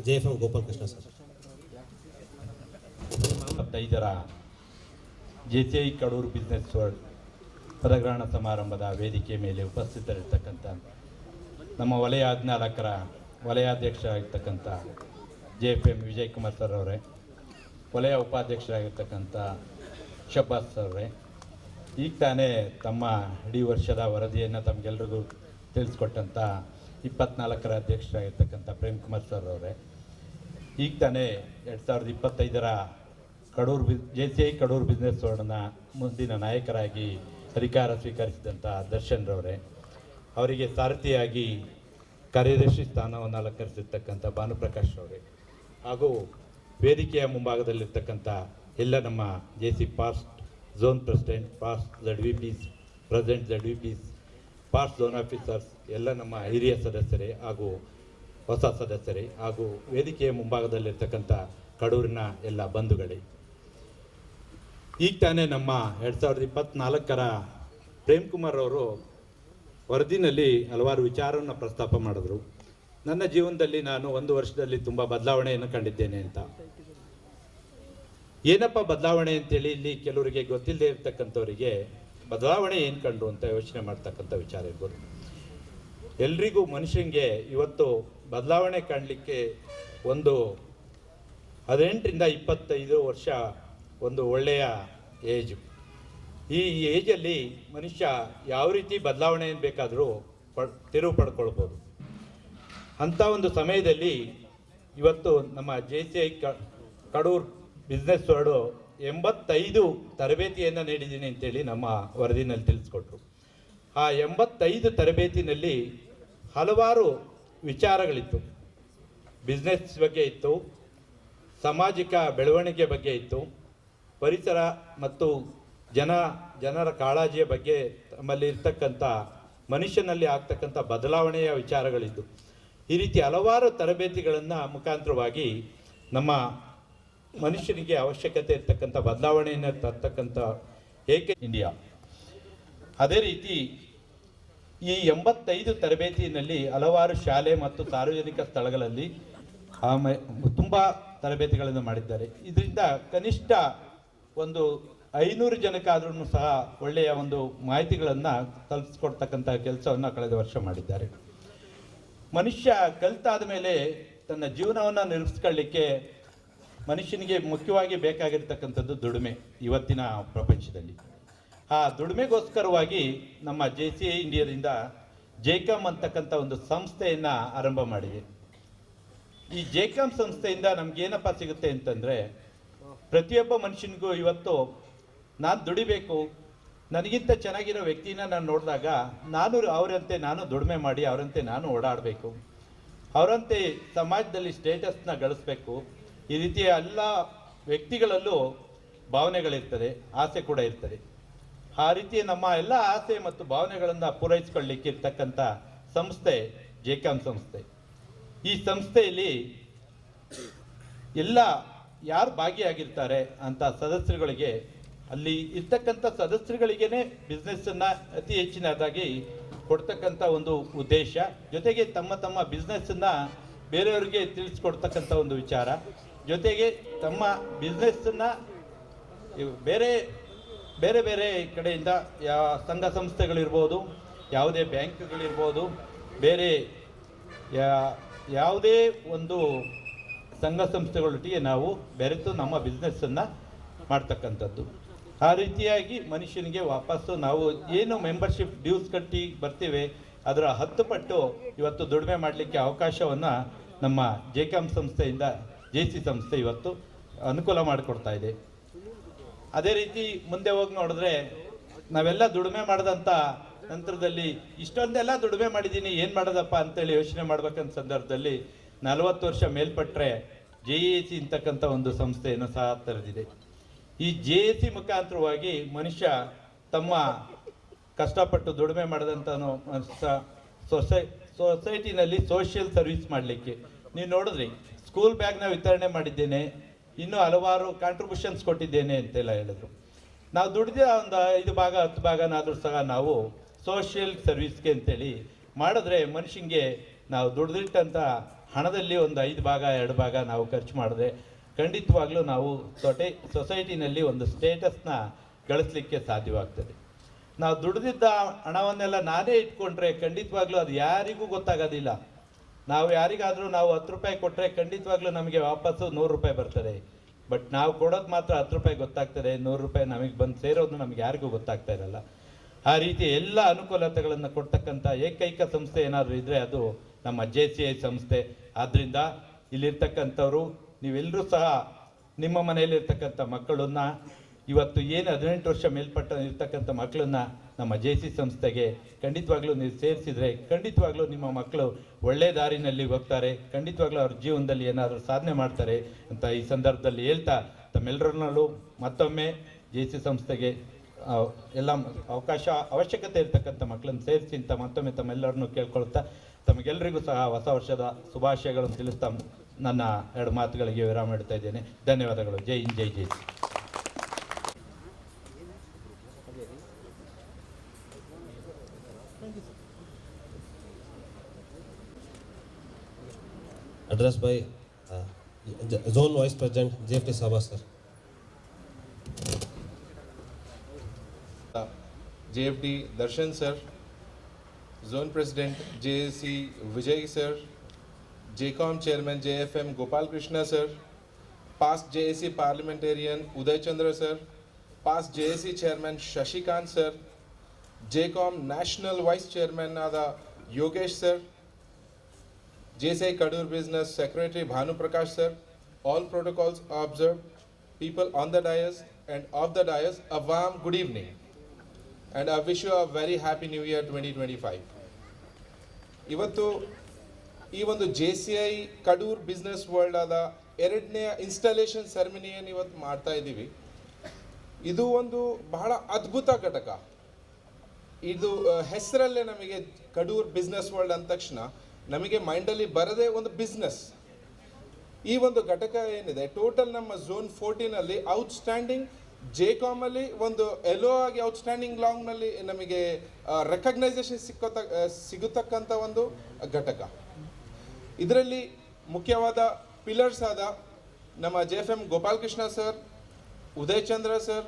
JFM Gopal Krishna sir. 25ರ JCI Kadur business world ಪದಗ್ರಹಣ ಸಮಾರಂಭದ ವೇದಿಕೆ ಮೇಲೆ ಉಪಸ್ಥಿತರಿರ್ತಕ್ಕಂಥ ನಮ್ಮ ವಲಯ 14ರ ವಲಯಾಧ್ಯಕ್ಷರಾಗಿರ್ತಕ್ಕಂಥ JFM ವಿಜಯ್ ಕುಮಾರ್ ಸರ್ ಅವರೇ, ವಲಯ ಉಪಾಧ್ಯಕ್ಷರಾಗಿರ್ತಕ್ಕಂಥ ಶಬ್ಬಾಸ್ ಸರ್ ಅವರೇ, ಈಗ ತಾನೇ ತಮ್ಮ ಇಡೀ ವರ್ಷದ ವರದಿಯನ್ನು ತಮಗೆಲ್ರಿಗೂ ತಿಳಿಸ್ಕೊಟ್ಟಂಥ 24ರ ಅಧ್ಯಕ್ಷರಾಗಿರ್ತಕ್ಕಂಥ ಪ್ರೇಮ್ ಕುಮಾರ್ ಸರ್ ಅವರೇ, ಈಗ ತಾನೇ 2025ರ JCI ಕಡೂರು ಬಿಸ್ನೆಸ್ ವರ್ಲ್ಡ್ನ ಮುಂದಿನ ನಾಯಕರಾಗಿ ಅಧಿಕಾರ ಸ್ವೀಕರಿಸಿದಂಥ ದರ್ಶನ್ ರವರೇ, ಅವರಿಗೆ ಸಾರಥಿಯಾಗಿ ಕಾರ್ಯದರ್ಶಿ ಸ್ಥಾನವನ್ನು ಅಲಂಕರಿಸಿರ್ತಕ್ಕಂಥ ಭಾನುಪ್ರಕಾಶ್ ಅವರೇ, ಹಾಗೂ ವೇದಿಕೆಯ ಮುಂಭಾಗದಲ್ಲಿರ್ತಕ್ಕಂಥ ಎಲ್ಲ ನಮ್ಮ JC past zone president, past ZVPs, president ZVPs, past zone officers, ಎಲ್ಲ ನಮ್ಮ ಹಿರಿಯ ಸದಸ್ಯರೇ ಹಾಗೂ ಹೊಸ ಸದಸ್ಯರೇ, ಹಾಗೂ ವೇದಿಕೆಯ ಮುಂಭಾಗದಲ್ಲಿರ್ತಕ್ಕಂಥ ಕಡೂರಿನ ಎಲ್ಲ ಬಂಧುಗಳೇ, ಈಗ ತಾನೇ ನಮ್ಮ 2024ರ ಪ್ರೇಮ್ ಕುಮಾರ್ ಅವರು ವರದಿನಲ್ಲಿ ಹಲವಾರು ವಿಚಾರವನ್ನು ಪ್ರಸ್ತಾಪ ಮಾಡಿದ್ರು. ನನ್ನ ಜೀವನದಲ್ಲಿ ನಾನು 1 ವರ್ಷದಲ್ಲಿ ತುಂಬ ಬದಲಾವಣೆಯನ್ನು ಕಂಡಿದ್ದೇನೆ ಅಂತ. ಏನಪ್ಪ ಬದಲಾವಣೆ ಅಂತೇಳಿ ಇಲ್ಲಿ ಕೆಲವರಿಗೆ ಗೊತ್ತಿಲ್ಲದೆ ಇರ್ತಕ್ಕಂಥವರಿಗೆ ಬದಲಾವಣೆ ಏನು ಕಂಡು ಅಂತ ಯೋಚನೆ ಮಾಡ್ತಕ್ಕಂಥ ವಿಚಾರ ಇರ್ಬೋದು. ಎಲ್ರಿಗೂ ಮನುಷ್ಯನಿಗೆ ಇವತ್ತು ಬದಲಾವಣೆ ಕಾಣಲಿಕ್ಕೆ ಒಂದು 18ರಿಂದ 25 ವರ್ಷ ಒಂದು ಒಳ್ಳೆಯ ಏಜು. ಈ ಏಜಲ್ಲಿ ಮನುಷ್ಯ ಯಾವ ರೀತಿ ಬದಲಾವಣೆಯನ್ನು ಬೇಕಾದರೂ ತಿರುವು ಪಡ್ಕೊಳ್ಬೋದು. ಅಂಥ ಒಂದು ಸಮಯದಲ್ಲಿ ಇವತ್ತು ನಮ್ಮ JCI ಕಡೂರು ಬಿಸ್ನೆಸ್ ವರ್ಲ್ಡು 85 ತರಬೇತಿಯನ್ನು ನೀಡಿದ್ದೀನಿ ಅಂತೇಳಿ ನಮ್ಮ ವರದಿನಲ್ಲಿ ತಿಳಿಸ್ಕೊಟ್ರು. ಆ 85 ತರಬೇತಿನಲ್ಲಿ ಹಲವಾರು ವಿಚಾರಗಳಿತ್ತು. ಬಿಸ್ನೆಸ್ ಬಗ್ಗೆ ಇತ್ತು, ಸಾಮಾಜಿಕ ಬೆಳವಣಿಗೆ ಬಗ್ಗೆ ಇತ್ತು, ಪರಿಸರ ಮತ್ತು ಜನರ ಕಾಳಜಿಯ ಬಗ್ಗೆ ನಮ್ಮಲ್ಲಿ ಇರ್ತಕ್ಕಂಥ ಮನುಷ್ಯನಲ್ಲಿ ಆಗ್ತಕ್ಕಂಥ ಬದಲಾವಣೆಯ ವಿಚಾರಗಳಿದ್ದು. ಈ ರೀತಿ ಹಲವಾರು ತರಬೇತಿಗಳನ್ನು ಮುಖಾಂತರವಾಗಿ ನಮ್ಮ ಮನುಷ್ಯನಿಗೆ ಅವಶ್ಯಕತೆ ಇರ್ತಕ್ಕಂಥ ಬದಲಾವಣೆಯನ್ನು ತರ್ತಕ್ಕಂಥ ಏಕೆ ಇಂಡಿಯಾ. ಅದೇ ರೀತಿ ಈ 85 ತರಬೇತಿಯಲ್ಲಿ ಹಲವಾರು ಶಾಲೆ ಮತ್ತು ಸಾರ್ವಜನಿಕ ಸ್ಥಳಗಳಲ್ಲಿ ತುಂಬ ತರಬೇತಿಗಳನ್ನು ಮಾಡಿದ್ದಾರೆ. ಇದರಿಂದ ಕನಿಷ್ಠ ಒಂದು 500 ಜನಕ್ಕಾದ್ರೂ ಸಹ ಒಳ್ಳೆಯ ಒಂದು ಮಾಹಿತಿಗಳನ್ನು ತಲುಪಿಸ್ಕೊಡ್ತಕ್ಕಂಥ ಕೆಲಸವನ್ನು ಕಳೆದ ವರ್ಷ ಮಾಡಿದ್ದಾರೆ. ಮನುಷ್ಯ ಕಲಿತಾದ ಮೇಲೆ ತನ್ನ ಜೀವನವನ್ನು ನಿರ್ಮಿಸ್ಕೊಳ್ಳಿಕ್ಕೆ ಮನುಷ್ಯನಿಗೆ ಮುಖ್ಯವಾಗಿ ಬೇಕಾಗಿರ್ತಕ್ಕಂಥದ್ದು ದುಡಿಮೆ. ಇವತ್ತಿನ ಪ್ರಪಂಚದಲ್ಲಿ ಆ ದುಡಿಮೆಗೋಸ್ಕರವಾಗಿ ನಮ್ಮ JCI ಇಂಡಿಯಾದಿಂದ JCOM ಅಂತಕ್ಕಂಥ ಒಂದು ಸಂಸ್ಥೆಯನ್ನು ಆರಂಭ ಮಾಡಿದೆ. ಈ JCOM ಸಂಸ್ಥೆಯಿಂದ ನಮಗೇನಪ್ಪ ಸಿಗುತ್ತೆ ಅಂತಂದರೆ, ಪ್ರತಿಯೊಬ್ಬ ಮನುಷ್ಯನಿಗೂ ಇವತ್ತು ನಾನು ದುಡಿಬೇಕು, ನನಗಿಂತ ಚೆನ್ನಾಗಿರೋ ವ್ಯಕ್ತಿನ ನಾನು ನೋಡಿದಾಗ ಅವರಂತೆ ನಾನು ದುಡಿಮೆ ಮಾಡಿ ಅವರಂತೆ ನಾನು ಓಡಾಡಬೇಕು, ಅವರಂತೆ ಸಮಾಜದಲ್ಲಿ ಸ್ಟೇಟಸ್ನ ಗಳಿಸ್ಬೇಕು. ಈ ರೀತಿಯ ಎಲ್ಲ ವ್ಯಕ್ತಿಗಳಲ್ಲೂ ಭಾವನೆಗಳಿರ್ತದೆ, ಆಸೆ ಕೂಡ ಇರ್ತದೆ. ಆ ರೀತಿ ನಮ್ಮ ಎಲ್ಲ ಆಸೆ ಮತ್ತು ಭಾವನೆಗಳನ್ನು ಪೂರೈಸ್ಕೊಳ್ಳಿಕ್ಕೆ ಇರ್ತಕ್ಕಂಥ ಸಂಸ್ಥೆ JCOM ಸಂಸ್ಥೆ. ಈ ಸಂಸ್ಥೆಯಲ್ಲಿ ಎಲ್ಲ ಯಾರು ಭಾಗಿಯಾಗಿರ್ತಾರೆ ಅಂತ ಸದಸ್ಯರುಗಳಿಗೆ, ಅಲ್ಲಿ ಇರ್ತಕ್ಕಂಥ ಸದಸ್ಯರುಗಳಿಗೇನೆ ಬಿಸ್ನೆಸ್ಸನ್ನು ಅತಿ ಹೆಚ್ಚಿನದಾಗಿ ಕೊಡ್ತಕ್ಕಂಥ ಒಂದು ಉದ್ದೇಶ, ಜೊತೆಗೆ ತಮ್ಮ ಬಿಸ್ನೆಸ್ಸನ್ನು ಬೇರೆಯವರಿಗೆ ತಿಳಿಸ್ಕೊಡ್ತಕ್ಕಂಥ ಒಂದು ವಿಚಾರ, ಜೊತೆಗೆ ತಮ್ಮ ಬಿಸ್ನೆಸ್ಸನ್ನು ಬೇರೆ ಕಡೆಯಿಂದ ಸಂಘ ಸಂಸ್ಥೆಗಳಿರ್ಬೋದು, ಯಾವುದೇ ಬ್ಯಾಂಕ್ಗಳಿರ್ಬೋದು, ಬೇರೆ ಯಾವುದೇ ಒಂದು ಸಂಘ ಸಂಸ್ಥೆಗಳೊಟ್ಟಿಗೆ ನಾವು ಬೆರೆತು ನಮ್ಮ ಬಿಸ್ನೆಸ್ಸನ್ನು ಮಾಡ್ತಕ್ಕಂಥದ್ದು. ಆ ರೀತಿಯಾಗಿ ಮನುಷ್ಯನಿಗೆ ವಾಪಸ್ಸು ನಾವು ಏನು ಮೆಂಬರ್ಶಿಪ್ ಡ್ಯೂಸ್ ಕಟ್ಟಿ ಬರ್ತೀವಿ ಅದರ 10 ಪಟ್ಟು ಇವತ್ತು ದುಡಿಮೆ ಮಾಡಲಿಕ್ಕೆ ಅವಕಾಶವನ್ನು ನಮ್ಮ JCOM ಸಂಸ್ಥೆಯಿಂದ JC ಸಂಸ್ಥೆ ಇವತ್ತು ಅನುಕೂಲ ಮಾಡಿಕೊಡ್ತಾ ಇದೆ. ಅದೇ ರೀತಿ ಮುಂದೆ ಹೋಗಿ ನೋಡಿದ್ರೆ ನಾವೆಲ್ಲ ದುಡಿಮೆ ಮಾಡಿದಂಥ ನಂತರದಲ್ಲಿ ಇಷ್ಟೊಂದೆಲ್ಲ ದುಡಿಮೆ ಮಾಡಿದ್ದೀನಿ, ಏನು ಮಾಡೋದಪ್ಪ ಅಂತೇಳಿ ಯೋಚನೆ ಮಾಡ್ಬೇಕಂತ ಸಂದರ್ಭದಲ್ಲಿ 40 ವರ್ಷ ಮೇಲ್ಪಟ್ಟರೆ JAC ಅಂತಕ್ಕಂಥ ಒಂದು ಸಂಸ್ಥೆಯನ್ನು ಸಹ ತೆರೆದಿದೆ. ಈ JAC ಮುಖಾಂತರವಾಗಿ ಮನುಷ್ಯ ತಮ್ಮ ಕಷ್ಟಪಟ್ಟು ದುಡಿಮೆ ಮಾಡಿದಂಥ ಸೊಸೈಟಿನಲ್ಲಿ ಸೋಷಿಯಲ್ ಸರ್ವಿಸ್ ಮಾಡಲಿಕ್ಕೆ, ನೀವು ನೋಡಿದ್ರಿ ಸ್ಕೂಲ್ ಬ್ಯಾಗ್ನ ವಿತರಣೆ ಮಾಡಿದ್ದೇನೆ, ಇನ್ನೂ ಹಲವಾರು ಕಾಂಟ್ರಿಬ್ಯೂಷನ್ಸ್ ಕೊಟ್ಟಿದ್ದೇನೆ ಅಂತೆಲ್ಲ ಹೇಳಿದ್ರು. ನಾವು ದುಡಿದ ಒಂದು 5 ಭಾಗ 10 ಭಾಗನಾದರೂ ಸಹ ನಾವು ಸೋಷಿಯಲ್ ಸರ್ವಿಸ್ಗೆ ಅಂತೇಳಿ ಮಾಡಿದ್ರೆ ಮನುಷ್ಯನಿಗೆ ನಾವು ದುಡಿದಿಟ್ಟಂಥ ಹಣದಲ್ಲಿ ಒಂದು 5 ಭಾಗ 2 ಭಾಗ ನಾವು ಖರ್ಚು ಮಾಡಿದ್ರೆ ಖಂಡಿತವಾಗ್ಲೂ ನಾವು ಸೊಸೈಟಿನಲ್ಲಿ ಒಂದು ಸ್ಟೇಟಸ್ನ ಗಳಿಸ್ಲಿಕ್ಕೆ ಸಾಧ್ಯವಾಗ್ತದೆ. ನಾವು ದುಡಿದಿದ್ದ ಹಣವನ್ನೆಲ್ಲ ನಾನೇ ಇಟ್ಕೊಂಡ್ರೆ ಖಂಡಿತವಾಗ್ಲೂ ಅದು ಯಾರಿಗೂ ಗೊತ್ತಾಗೋದಿಲ್ಲ. ನಾವು ಯಾರಿಗಾದರೂ ನಾವು 10 ರೂಪಾಯಿ ಕೊಟ್ಟರೆ ಖಂಡಿತವಾಗ್ಲೂ ನಮಗೆ ವಾಪಸ್ಸು 100 ರೂಪಾಯಿ ಬರ್ತದೆ. ಬಟ್ ನಾವು ಕೊಡೋದು ಮಾತ್ರ 10 ರೂಪಾಯಿ ಗೊತ್ತಾಗ್ತದೆ, 100 ರೂಪಾಯಿ ನಮಗೆ ಬಂದು ಸೇರೋದು ನಮಗೆ ಯಾರಿಗೂ ಗೊತ್ತಾಗ್ತಾ ಇರಲ್ಲ. ಆ ರೀತಿ ಎಲ್ಲ ಅನುಕೂಲತೆಗಳನ್ನು ಕೊಡ್ತಕ್ಕಂಥ ಏಕೈಕ ಸಂಸ್ಥೆ ಏನಾದರೂ ಇದ್ದರೆ ಅದು ನಮ್ಮ JCI ಸಂಸ್ಥೆ. ಆದ್ದರಿಂದ ಇಲ್ಲಿರ್ತಕ್ಕಂಥವ್ರು ನೀವೆಲ್ಲರೂ ಸಹ ನಿಮ್ಮ ಮನೆಯಲ್ಲಿರ್ತಕ್ಕಂಥ ಮಕ್ಕಳನ್ನು ಇವತ್ತು ಏನು 18 ವರ್ಷ ಮೇಲ್ಪಟ್ಟ ಇರ್ತಕ್ಕಂಥ ಮಕ್ಕಳನ್ನು ನಮ್ಮ JC ಸಂಸ್ಥೆಗೆ ಖಂಡಿತವಾಗ್ಲೂ ನೀವು ಸೇರಿಸಿದರೆ ಖಂಡಿತವಾಗ್ಲೂ ನಿಮ್ಮ ಮಕ್ಕಳು ಒಳ್ಳೆಯ ದಾರಿನಲ್ಲಿ ಹೋಗ್ತಾರೆ, ಖಂಡಿತವಾಗ್ಲೂ ಅವ್ರ ಜೀವನದಲ್ಲಿ ಏನಾದರೂ ಸಾಧನೆ ಮಾಡ್ತಾರೆ ಅಂತ ಈ ಸಂದರ್ಭದಲ್ಲಿ ಹೇಳ್ತಾ ತಮ್ಮೆಲ್ಲರನ್ನೂ ಮತ್ತೊಮ್ಮೆ JC ಸಂಸ್ಥೆಗೆ ಎಲ್ಲ ಅವಶ್ಯಕತೆ ಇರ್ತಕ್ಕಂಥ ಮಕ್ಕಳನ್ನು ಸೇರಿಸಿ ಅಂತ ಮತ್ತೊಮ್ಮೆ ತಮ್ಮೆಲ್ಲರನ್ನೂ ಕೇಳ್ಕೊಳ್ತಾ ತಮಗೆಲ್ಲರಿಗೂ ಸಹ ಹೊಸ ವರ್ಷದ ಶುಭಾಶಯಗಳನ್ನು ತಿಳಿಸ್ತಾ ನನ್ನ 2 ಮಾತುಗಳಿಗೆ ವಿರಾಮ ಇಡ್ತಾ ಇದ್ದೇನೆ. ಧನ್ಯವಾದಗಳು. ಜೈ ಹಿಂದ್, ಜೈ JC. Addressed by Zone Vice President JFT Sabha sir. JFD Darshan sir, Zone President JAC Vijay sir, JCOM Chairman JFM Gopal Krishna sir, past JAC Parliamentarian Uday Chandra sir, past JAC Chairman Shashikant sir, JCOM National Vice Chairman Yogesh sir, JCI Kadur Business Secretary Bhanu Prakash sir, all protocols observed, people on the dais and off the dais, a warm good evening. And I wish you a very happy new year 2025. ಇವತ್ತು ಈ ಒಂದು JCI ಕಡೂರ್ ಬಿಸ್ನೆಸ್ ವರ್ಲ್ಡ್ ಆದ 2ನೇ ಇನ್ಸ್ಟಾಲೇಷನ್ ಸೆರೆಮನಿಯನ್ನು ಇವತ್ತು ಮಾಡ್ತಾ ಇದ್ದೀವಿ. ಇದು ಒಂದು ಬಹಳ ಅದ್ಭುತ ಘಟಕ. ಇದು ಹೆಸರಲ್ಲೇ ನಮಗೆ ಕಡೂರ್ ಬಿಸ್ನೆಸ್ ವರ್ಲ್ಡ್ ಅಂದ ತಕ್ಷಣ ನಮಗೆ ಮೈಂಡಲ್ಲಿ ಬರದೇ ಒಂದು ಬಿಸ್ನೆಸ್. ಈ ಒಂದು ಘಟಕ ಏನಿದೆ ಟೋಟಲ್ ನಮ್ಮ ಝೋನ್ 14 ಔಟ್ಸ್ಟ್ಯಾಂಡಿಂಗ್ JCOM ಅಲ್ಲಿ ಒಂದು ಎಲ್ಲೋ ಆಗಿ ಔಟ್ಸ್ಟ್ಯಾಂಡಿಂಗ್ ಲಾಂಗ್ನಲ್ಲಿ ನಮಗೆ ರೆಕಗ್ನೈಸೇಷನ್ ಸಿಗತಕ್ಕಂಥ ಒಂದು ಘಟಕ. ಇದರಲ್ಲಿ ಮುಖ್ಯವಾದ ಪಿಲ್ಲರ್ಸ್ ಆದ ನಮ್ಮ JFM Gopal Krishna sir, Uday Chandra sir,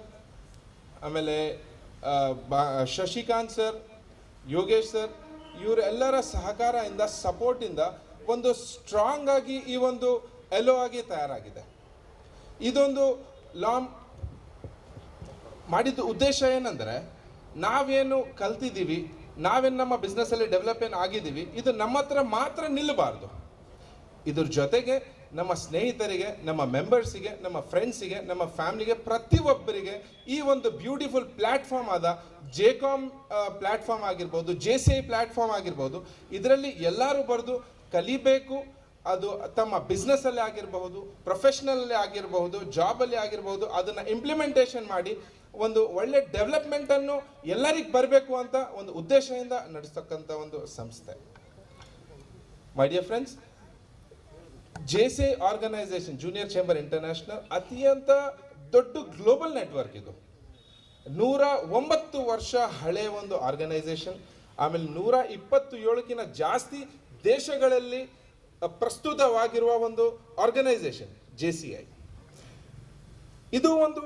ಆಮೇಲೆ ಶಶಿಕಾಂತ್ ಸರ್, ಯೋಗೇಶ್ ಸರ್, ಇವರೆಲ್ಲರ ಸಹಕಾರದಿಂದ ಸಪೋರ್ಟಿಂದ ಒಂದು ಸ್ಟ್ರಾಂಗ್ ಆಗಿ ಈ ಒಂದು ಎಲ್ಲೋ ಆಗಿ ತಯಾರಾಗಿದೆ. ಇದೊಂದು ಲಾಂಗ್ ಮಾಡಿದ ಉದ್ದೇಶ ಏನಂದರೆ ನಾವೇನು ಕಲ್ತಿದ್ದೀವಿ, ನಾವೇನು ನಮ್ಮ ಬಿಸ್ನೆಸ್ಸಲ್ಲಿ ಡೆವಲಪ್ ಏನು ಆಗಿದ್ದೀವಿ, ಇದು ನಮ್ಮ ಹತ್ರ ಮಾತ್ರ ನಿಲ್ಲಬಾರ್ದು. ಇದ್ರ ಜೊತೆಗೆ ನಮ್ಮ ಸ್ನೇಹಿತರಿಗೆ, ನಮ್ಮ ಮೆಂಬರ್ಸಿಗೆ, ನಮ್ಮ ಫ್ರೆಂಡ್ಸಿಗೆ, ನಮ್ಮ ಫ್ಯಾಮಿಲಿಗೆ, ಪ್ರತಿಯೊಬ್ಬರಿಗೆ ಈ ಒಂದು ಬ್ಯೂಟಿಫುಲ್ ಪ್ಲ್ಯಾಟ್ಫಾರ್ಮ್ ಆದ JCOM ಪ್ಲ್ಯಾಟ್ಫಾರ್ಮ್ ಆಗಿರ್ಬೋದು, JCI ಪ್ಲ್ಯಾಟ್ಫಾರ್ಮ್ ಆಗಿರ್ಬೋದು, ಇದರಲ್ಲಿ ಎಲ್ಲರೂ ಬರೆದು ಕಲಿಬೇಕು. ಅದು ತಮ್ಮ ಬಿಸ್ನೆಸ್ಸಲ್ಲಿ ಆಗಿರಬಹುದು, ಪ್ರೊಫೆಷ್ನಲಲ್ಲಿ ಆಗಿರಬಹುದು, ಜಾಬಲ್ಲಿ ಆಗಿರಬಹುದು, ಅದನ್ನು ಇಂಪ್ಲಿಮೆಂಟೇಷನ್ ಮಾಡಿ ಒಂದು ಒಳ್ಳೆ ಡೆವಲಪ್ಮೆಂಟನ್ನು ಎಲ್ಲರಿಗೆ ಬರಬೇಕು ಅಂತ ಒಂದು ಉದ್ದೇಶದಿಂದ ನಡೆಸ್ತಕ್ಕಂಥ ಒಂದು ಸಂಸ್ಥೆ. My dear friends, JCI organisation junior chamber international ಅತ್ಯಂತ ದೊಡ್ಡ ಗ್ಲೋಬಲ್ ನೆಟ್ವರ್ಕ್. ಇದು 109 ವರ್ಷ ಹಳೆಯ ಒಂದು ಆರ್ಗನೈಸೇಷನ್. ಆಮೇಲೆ 127ಕ್ಕಿಂತ ಜಾಸ್ತಿ ದೇಶಗಳಲ್ಲಿ ಪ್ರಸ್ತುತವಾಗಿರುವ ಒಂದು ಆರ್ಗನೈಸೇಷನ್ JCI. ಇದು ಒಂದು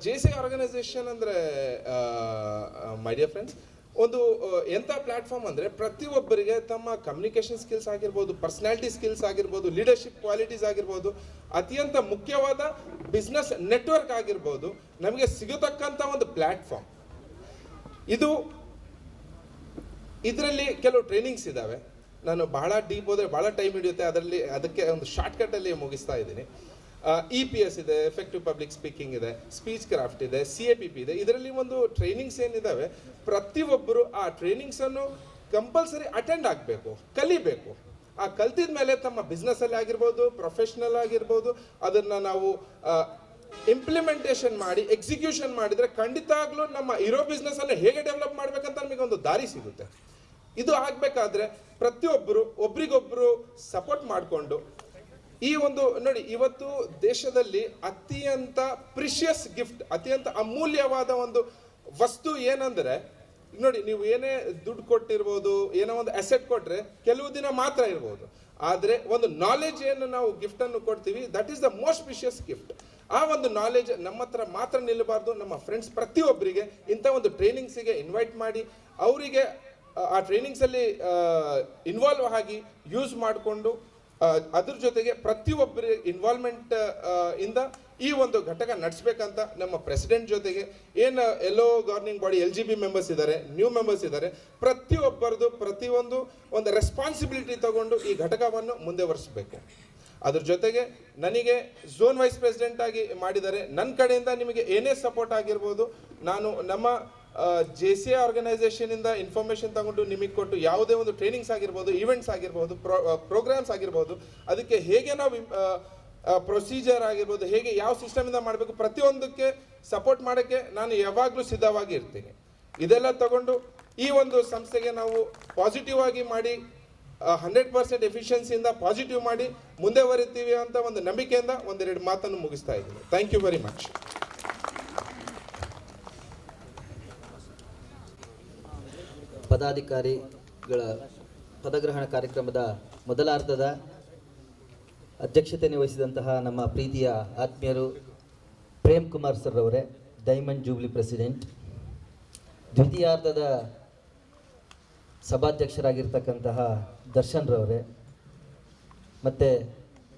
JCI ಆರ್ಗನೈಸೇಷನ್ ಅಂದರೆ ಮೈ ಡಿಯರ್ ಫ್ರೆಂಡ್ಸ್ ಒಂದು ಎಂಥ ಪ್ಲ್ಯಾಟ್ಫಾರ್ಮ್ ಅಂದರೆ ಪ್ರತಿಯೊಬ್ಬರಿಗೆ ತಮ್ಮ ಕಮ್ಯುನಿಕೇಷನ್ ಸ್ಕಿಲ್ಸ್ ಆಗಿರ್ಬೋದು, ಪರ್ಸನಾಲಿಟಿ ಸ್ಕಿಲ್ಸ್ ಆಗಿರ್ಬೋದು, ಲೀಡರ್ಶಿಪ್ ಕ್ವಾಲಿಟೀಸ್ ಆಗಿರ್ಬೋದು, ಅತ್ಯಂತ ಮುಖ್ಯವಾದ ಬಿಸ್ನೆಸ್ ನೆಟ್ವರ್ಕ್ ಆಗಿರ್ಬೋದು, ನಮಗೆ ಸಿಗತಕ್ಕಂಥ ಒಂದು ಪ್ಲ್ಯಾಟ್ಫಾರ್ಮ್ ಇದು. ಇದರಲ್ಲಿ ಕೆಲವು ಟ್ರೈನಿಂಗ್ಸ್ ಇದ್ದಾವೆ. ನಾನು ಬಹಳ ಡೀಪ್ ಹೋದರೆ ಭಾಳ ಟೈಮ್ ಹಿಡಿಯುತ್ತೆ, ಅದಕ್ಕೆ ಒಂದು ಶಾರ್ಟ್ಕಟ್ಟಲ್ಲಿ ಮುಗಿಸ್ತಾ ಇದ್ದೀನಿ. EPS ಇದೆ, ಎಫೆಕ್ಟಿವ್ ಪಬ್ಲಿಕ್ ಸ್ಪೀಕಿಂಗ್ ಇದೆ, ಸ್ಪೀಚ್ ಕ್ರಾಫ್ಟ್ ಇದೆ, CAPP ಇದೆ. ಇದರಲ್ಲಿ ಒಂದು ಟ್ರೈನಿಂಗ್ಸ್ ಏನಿದ್ದಾವೆ, ಪ್ರತಿಯೊಬ್ಬರು ಆ ಟ್ರೈನಿಂಗ್ಸನ್ನು ಕಂಪಲ್ಸರಿ ಅಟೆಂಡ್ ಆಗಬೇಕು, ಕಲಿಬೇಕು. ಆ ಕಲ್ತಿದ ಮೇಲೆ ತಮ್ಮ ಬಿಸ್ನೆಸ್ಸಲ್ಲಿ ಆಗಿರ್ಬೋದು, ಪ್ರೊಫೆಷ್ನಲ್ ಆಗಿರ್ಬೋದು, ಅದನ್ನು ನಾವು ಇಂಪ್ಲಿಮೆಂಟೇಷನ್ ಮಾಡಿ ಎಕ್ಸಿಕ್ಯೂಷನ್ ಮಾಡಿದರೆ ಖಂಡಿತವಾಗ್ಲೂ ನಮ್ಮ ಇರೋ ಬಿಸ್ನೆಸ್ಸನ್ನು ಹೇಗೆ ಡೆವಲಪ್ ಮಾಡಬೇಕಂತ ನಮಗೆ ಒಂದು ದಾರಿ ಸಿಗುತ್ತೆ. ಇದು ಆಗಬೇಕಾದ್ರೆ ಪ್ರತಿಯೊಬ್ಬರು ಒಬ್ರಿಗೊಬ್ಬರು ಸಪೋರ್ಟ್ ಮಾಡಿಕೊಂಡು ಈ ಒಂದು ನೋಡಿ, ಇವತ್ತು ದೇಶದಲ್ಲಿ ಅತ್ಯಂತ ಪ್ರಿಷಿಯಸ್ ಗಿಫ್ಟ್, ಅತ್ಯಂತ ಅಮೂಲ್ಯವಾದ ಒಂದು ವಸ್ತು ಏನಂದರೆ ನೋಡಿ, ನೀವು ಏನೇ ದುಡ್ಡು ಕೊಟ್ಟಿರ್ಬೋದು, ಏನೋ ಒಂದು ಅಸೆಟ್ ಕೊಟ್ಟರೆ ಕೆಲವು ದಿನ ಮಾತ್ರ ಇರ್ಬೋದು, ಆದರೆ ಒಂದು ನಾಲೆಜ್ ಏನು ನಾವು ಗಿಫ್ಟನ್ನು ಕೊಡ್ತೀವಿ, that is the most precious gift. ಆ ಒಂದು ನಾಲೆಜ್ ನಮ್ಮ ಹತ್ರ ಮಾತ್ರ ನಿಲ್ಲಬಾರ್ದು. ನಮ್ಮ ಫ್ರೆಂಡ್ಸ್ ಪ್ರತಿಯೊಬ್ಬರಿಗೆ ಇಂಥ ಒಂದು ಟ್ರೈನಿಂಗ್ಸಿಗೆ ಇನ್ವೈಟ್ ಮಾಡಿ ಅವರಿಗೆ ಆ ಟ್ರೈನಿಂಗ್ಸಲ್ಲಿ ಇನ್ವಾಲ್ವ್ ಆಗಿ ಯೂಸ್ ಮಾಡಿಕೊಂಡು ಅದ್ರ ಜೊತೆಗೆ ಪ್ರತಿಯೊಬ್ಬರ ಇನ್ವಾಲ್ವ್ಮೆಂಟ್ ಇಂದ ಈ ಒಂದು ಘಟಕ ನಡೆಸಬೇಕಂತ ನಮ್ಮ ಪ್ರೆಸಿಡೆಂಟ್ ಜೊತೆಗೆ ಏನು ಎಲ್ಲೋ ಗವರ್ನಿಂಗ್ ಬಾಡಿ LGB ಮೆಂಬರ್ಸ್ ಇದ್ದಾರೆ, ನ್ಯೂ ಮೆಂಬರ್ಸ್ ಇದ್ದಾರೆ, ಪ್ರತಿಯೊಬ್ಬರದು ಪ್ರತಿಯೊಂದು ಒಂದು ರೆಸ್ಪಾನ್ಸಿಬಿಲಿಟಿ ತಗೊಂಡು ಈ ಘಟಕವನ್ನು ಮುಂದೆ ವರ್ಸಬೇಕು. ಅದ್ರ ಜೊತೆಗೆ ನನಗೆ ಝೋನ್ ವೈಸ್ ಪ್ರೆಸಿಡೆಂಟ್ ಆಗಿ ಮಾಡಿದ್ದಾರೆ. ನನ್ನ ಕಡೆಯಿಂದ ನಿಮಗೆ ಏನೇ ಸಪೋರ್ಟ್ ಆಗಿರ್ಬೋದು, ನಾನು ನಮ್ಮ JCI ಆರ್ಗನೈಸೇಷನಿಂದ ಇನ್ಫಾರ್ಮೇಷನ್ ತಗೊಂಡು ನಿಮಗೆ ಕೊಟ್ಟು ಯಾವುದೇ ಒಂದು ಟ್ರೈನಿಂಗ್ಸ್ ಆಗಿರ್ಬೋದು, ಈವೆಂಟ್ಸ್ ಆಗಿರ್ಬೋದು, ಪ್ರೋಗ್ರಾಮ್ಸ್ ಆಗಿರ್ಬೋದು, ಅದಕ್ಕೆ ಹೇಗೆ ನಾವು ಪ್ರೊಸೀಜರ್ ಆಗಿರ್ಬೋದು, ಹೇಗೆ ಯಾವ ಸಿಸ್ಟಮಿಂದ ಮಾಡಬೇಕು, ಪ್ರತಿಯೊಂದಕ್ಕೆ ಸಪೋರ್ಟ್ ಮಾಡೋಕ್ಕೆ ನಾನು ಯಾವಾಗಲೂ ಸಿದ್ಧವಾಗಿ ಇರ್ತೀನಿ. ಇದೆಲ್ಲ ತಗೊಂಡು ಈ ಒಂದು ಸಂಸ್ಥೆಗೆ ನಾವು ಪಾಸಿಟಿವ್ ಆಗಿ ಮಾಡಿ 100% ಎಫಿಷಿಯನ್ಸಿಯಿಂದ ಪಾಸಿಟಿವ್ ಮಾಡಿ ಮುಂದೆ ಬರೀತೀವಿ ಅಂತ ಒಂದು ನಂಬಿಕೆಯಿಂದ ಒಂದೆರಡು ಮಾತನ್ನು ಮುಗಿಸ್ತಾ ಇದ್ದೀನಿ. Thank you very much. ಪದಾಧಿಕಾರಿಗಳ ಪದಗ್ರಹಣ ಕಾರ್ಯಕ್ರಮದ ಮೊದಲಾರ್ಧದ ಅಧ್ಯಕ್ಷತೆಯನ್ನು ವಹಿಸಿದಂತಹ ನಮ್ಮ ಪ್ರೀತಿಯ ಆತ್ಮೀಯರು ಪ್ರೇಮ್ ಕುಮಾರ್ ಸರ್ ಅವರೇ, ಡೈಮಂಡ್ ಜೂಬ್ಲಿ ಪ್ರೆಸಿಡೆಂಟ್. ದ್ವಿತೀಯಾರ್ಧದ ಸಭಾಧ್ಯಕ್ಷರಾಗಿರ್ತಕ್ಕಂತಹ ದರ್ಶನ್ ರವರೇ, ಮತ್ತು